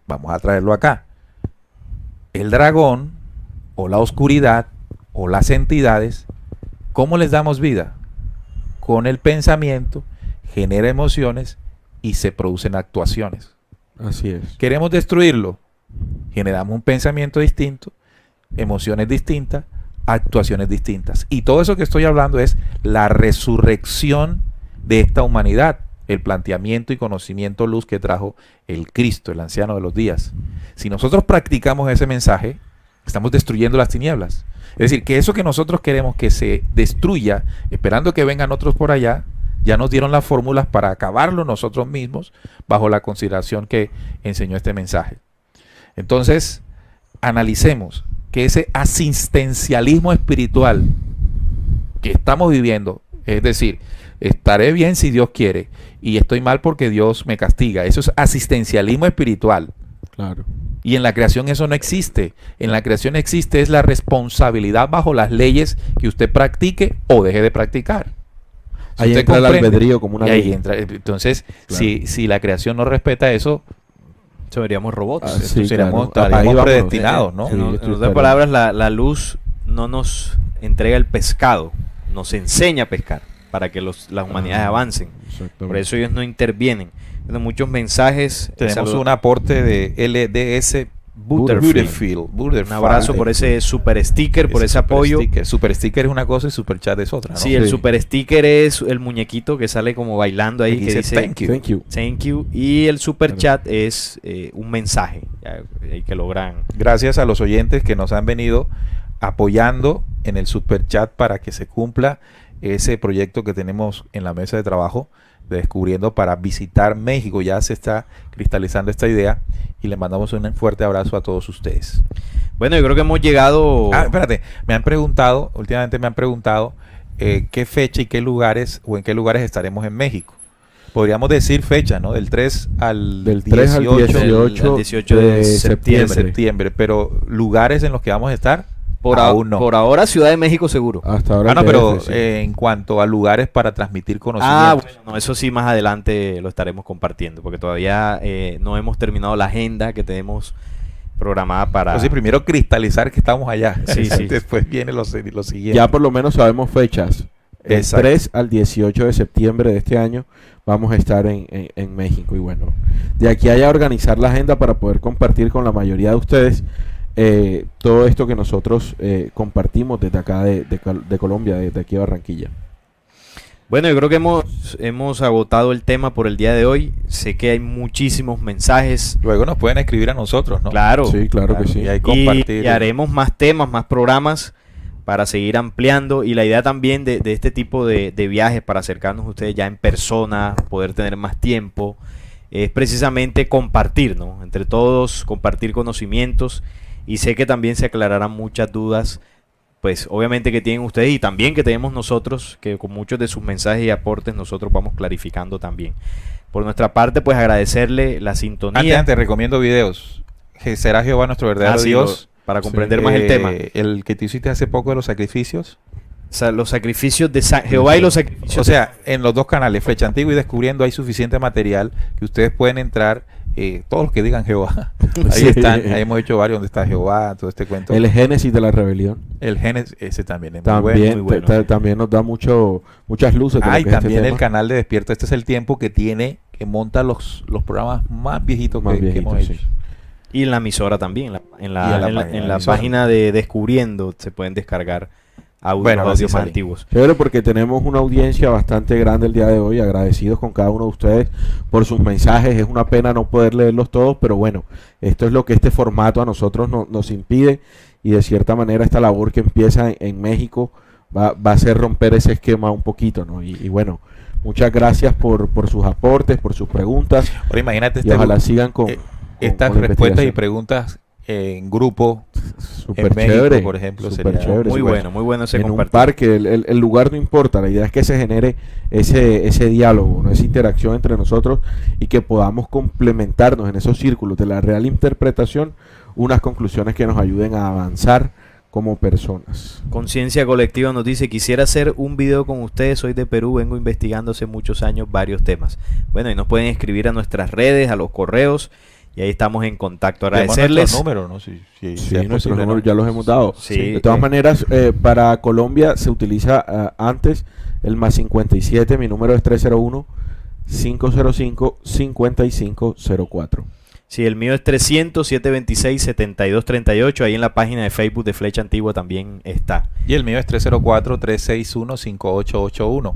Vamos a traerlo acá. El dragón, o la oscuridad, o las entidades, ¿cómo les damos vida? Con el pensamiento, genera emociones y se producen actuaciones. Así es. ¿Queremos destruirlo? Generamos un pensamiento distinto, emociones distintas, actuaciones distintas. Y todo eso que estoy hablando es la resurrección de esta humanidad, el planteamiento y conocimiento luz que trajo el Cristo, el anciano de los días. Si nosotros practicamos ese mensaje, estamos destruyendo las tinieblas. Es decir, que eso que nosotros queremos que se destruya, esperando que vengan otros por allá, ya nos dieron las fórmulas para acabarlo nosotros mismos bajo la consideración que enseñó este mensaje. Entonces, analicemos que ese asistencialismo espiritual que estamos viviendo, es decir, estaré bien si Dios quiere y estoy mal porque Dios me castiga, eso es asistencialismo espiritual. Claro. Y en la creación eso no existe. En la creación existe es la responsabilidad bajo las leyes que usted practique o deje de practicar. Si ahí usted entra el comprende, albedrío como una y ahí ley. entra. Entonces, Claro. si la creación no respeta eso, Seríamos robots. Ah, sí, seríamos, claro. estaríamos Ahí vámonos. predestinados, ¿no? Sí, En esto otras estaría- palabras, la luz no nos entrega el pescado, nos enseña a pescar para que las humanidades avancen. Exactamente. Por eso ellos no intervienen. Bueno, muchos mensajes. Tenemos saludo- un aporte de LDS Butterfield. Un abrazo por ese super sticker, por ese apoyo. Super sticker es una cosa y super chat es otra, ¿no? Sí, el Sí. super sticker es el muñequito que sale como bailando ahí, Que que dice dice thank you. Thank you. thank you. Y el super Claro. chat es un mensaje ahí que logran. Gracias a los oyentes que nos han venido apoyando en el super chat para que se cumpla ese proyecto que tenemos en la mesa de trabajo de Descubriendo para visitar México. Ya se está cristalizando esta idea y le mandamos un fuerte abrazo a todos ustedes. Bueno, yo creo que hemos llegado. Espérate, últimamente me han preguntado qué fecha y qué lugares o en qué lugares estaremos en México. Podríamos decir fecha, ¿no? Del 3 al Del 3 al 18 18 de de septiembre. septiembre, pero lugares en los que vamos a estar, aún no. Por ahora, Ciudad de México seguro. Hasta ahora. No, el pero DF, sí. en cuanto a lugares para transmitir Ah, conocimientos. bueno, no, eso sí, más adelante lo estaremos compartiendo, porque todavía no hemos terminado la agenda que tenemos programada para. Entonces, primero cristalizar que estamos allá. Sí, sí. Después viene lo siguiente. Ya por lo menos sabemos fechas. Del Exacto. 3 al 18 de septiembre de este año vamos a estar en México. Y bueno, de aquí allá organizar la agenda para poder compartir con la mayoría de ustedes todo esto que nosotros compartimos desde acá de Colombia, desde aquí de Barranquilla. Bueno, yo creo que hemos agotado el tema por el día de hoy. Sé que hay muchísimos mensajes. Luego nos pueden escribir a nosotros, ¿no? Claro. Sí, claro que sí. Y ahí Y, compartir. y haremos más temas, más programas para seguir ampliando. Y la idea también de este tipo de viajes para acercarnos a ustedes ya en persona, poder tener más tiempo, es precisamente compartir, ¿no? Entre todos, compartir conocimientos. Y sé que también se aclararán muchas dudas, pues obviamente que tienen ustedes y también que tenemos nosotros, que con muchos de sus mensajes y aportes nosotros vamos clarificando también. Por nuestra parte, pues agradecerle la sintonía. Antes recomiendo videos. ¿Será Jehová nuestro verdadero Ah, sí, Dios? para comprender más el tema. El que tú hiciste hace poco de los sacrificios. O sea, los sacrificios de Jehová y los sacrificios. O sea, en los dos canales, Flecha Antigua y Descubriendo, hay suficiente material que ustedes pueden entrar. Todos los que digan Jehová. Ahí Sí. están. Ahí hemos hecho varios donde está Jehová, todo este cuento. El Génesis de la rebelión. El Génesis, ese también es También, muy bueno. muy bueno. también nos da muchas luces. de lo Ah, y que es este también el tema. canal de Despierta. Este es el tiempo que monta los programas más viejitos Más que viejitos, hemos sí. hecho. Y en la emisora también, en Y la emisora. página de Descubriendo se pueden descargar Bueno, ahora sí audios más salí. antiguos. Chévere, porque tenemos una audiencia bastante grande el día de hoy, agradecidos con cada uno de ustedes por sus mensajes. Es una pena no poder leerlos todos, pero bueno, esto es lo que este formato a nosotros nos impide, y de cierta manera esta labor que empieza en México va a hacer romper ese esquema un poquito, ¿no? Y bueno, muchas gracias por sus aportes, por sus preguntas, Ahora imagínate y ojalá sigan con estas con la respuestas y investigación. preguntas en grupo. Súper en México, chévere, por ejemplo, súper sería chévere, Muy súper- muy bueno ese en un compartir. parque, el lugar no importa, la idea es que se genere ese diálogo, ¿no? Esa interacción entre nosotros, y que podamos complementarnos en esos círculos de la real interpretación, unas conclusiones que nos ayuden a avanzar como personas. Conciencia Colectiva nos dice: quisiera hacer un video con ustedes, soy de Perú, vengo investigando hace muchos años varios temas. Bueno, y nos pueden escribir a nuestras redes, a los correos, y ahí estamos en contacto. Agradecerles. Números, ¿no? Si Sí, es nuestros posible, números ¿no? ya los hemos dado. Sí, De todas maneras, para Colombia se utiliza antes el +57, mi número es 301-505-5504. Sí, el mío es 300-726-7238. Ahí en la página de Facebook de Flecha Antigua también está. Y el mío es 304-361-5881.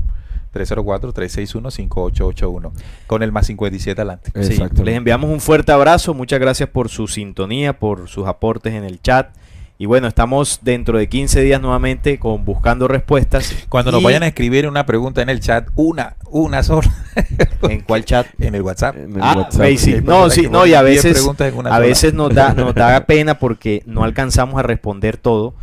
304-361-5881. Con el +57 adelante. Sí, Exactamente. les enviamos un fuerte abrazo. Muchas gracias por su sintonía, por sus aportes en el chat. Y bueno, estamos dentro de 15 días nuevamente con Buscando Respuestas. Cuando nos Y- vayan a escribir una pregunta en el chat, una sola. ¿En cuál chat? En el WhatsApp. En el Ah, WhatsApp. ve, sí. Hay No, personas sí, que no, y a ponen 10 veces, preguntas en una a sola. veces nos da pena porque no alcanzamos a responder todo.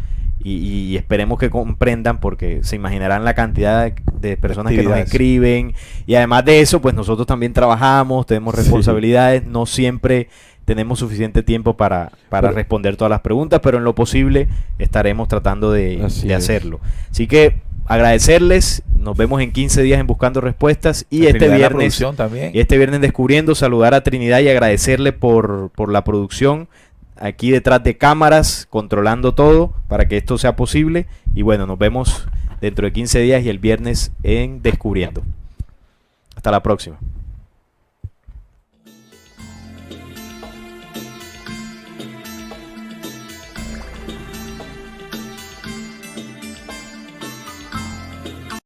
Y esperemos que comprendan, porque se imaginarán la cantidad de personas que nos Actividades. escriben. Y además de eso, pues nosotros también trabajamos, tenemos responsabilidades, no siempre tenemos suficiente tiempo para Pero- responder todas las preguntas, pero en lo posible estaremos tratando Así de es. hacerlo. Así que agradecerles, Nos vemos en 15 días en Buscando Respuestas y La este Trinidad de la viernes producción también. y este viernes Descubriendo, saludar a Trinidad y agradecerle por la producción aquí detrás de cámaras, controlando todo para que esto sea posible. Y bueno, nos vemos dentro de 15 días y el viernes en Descubriendo. Hasta la próxima.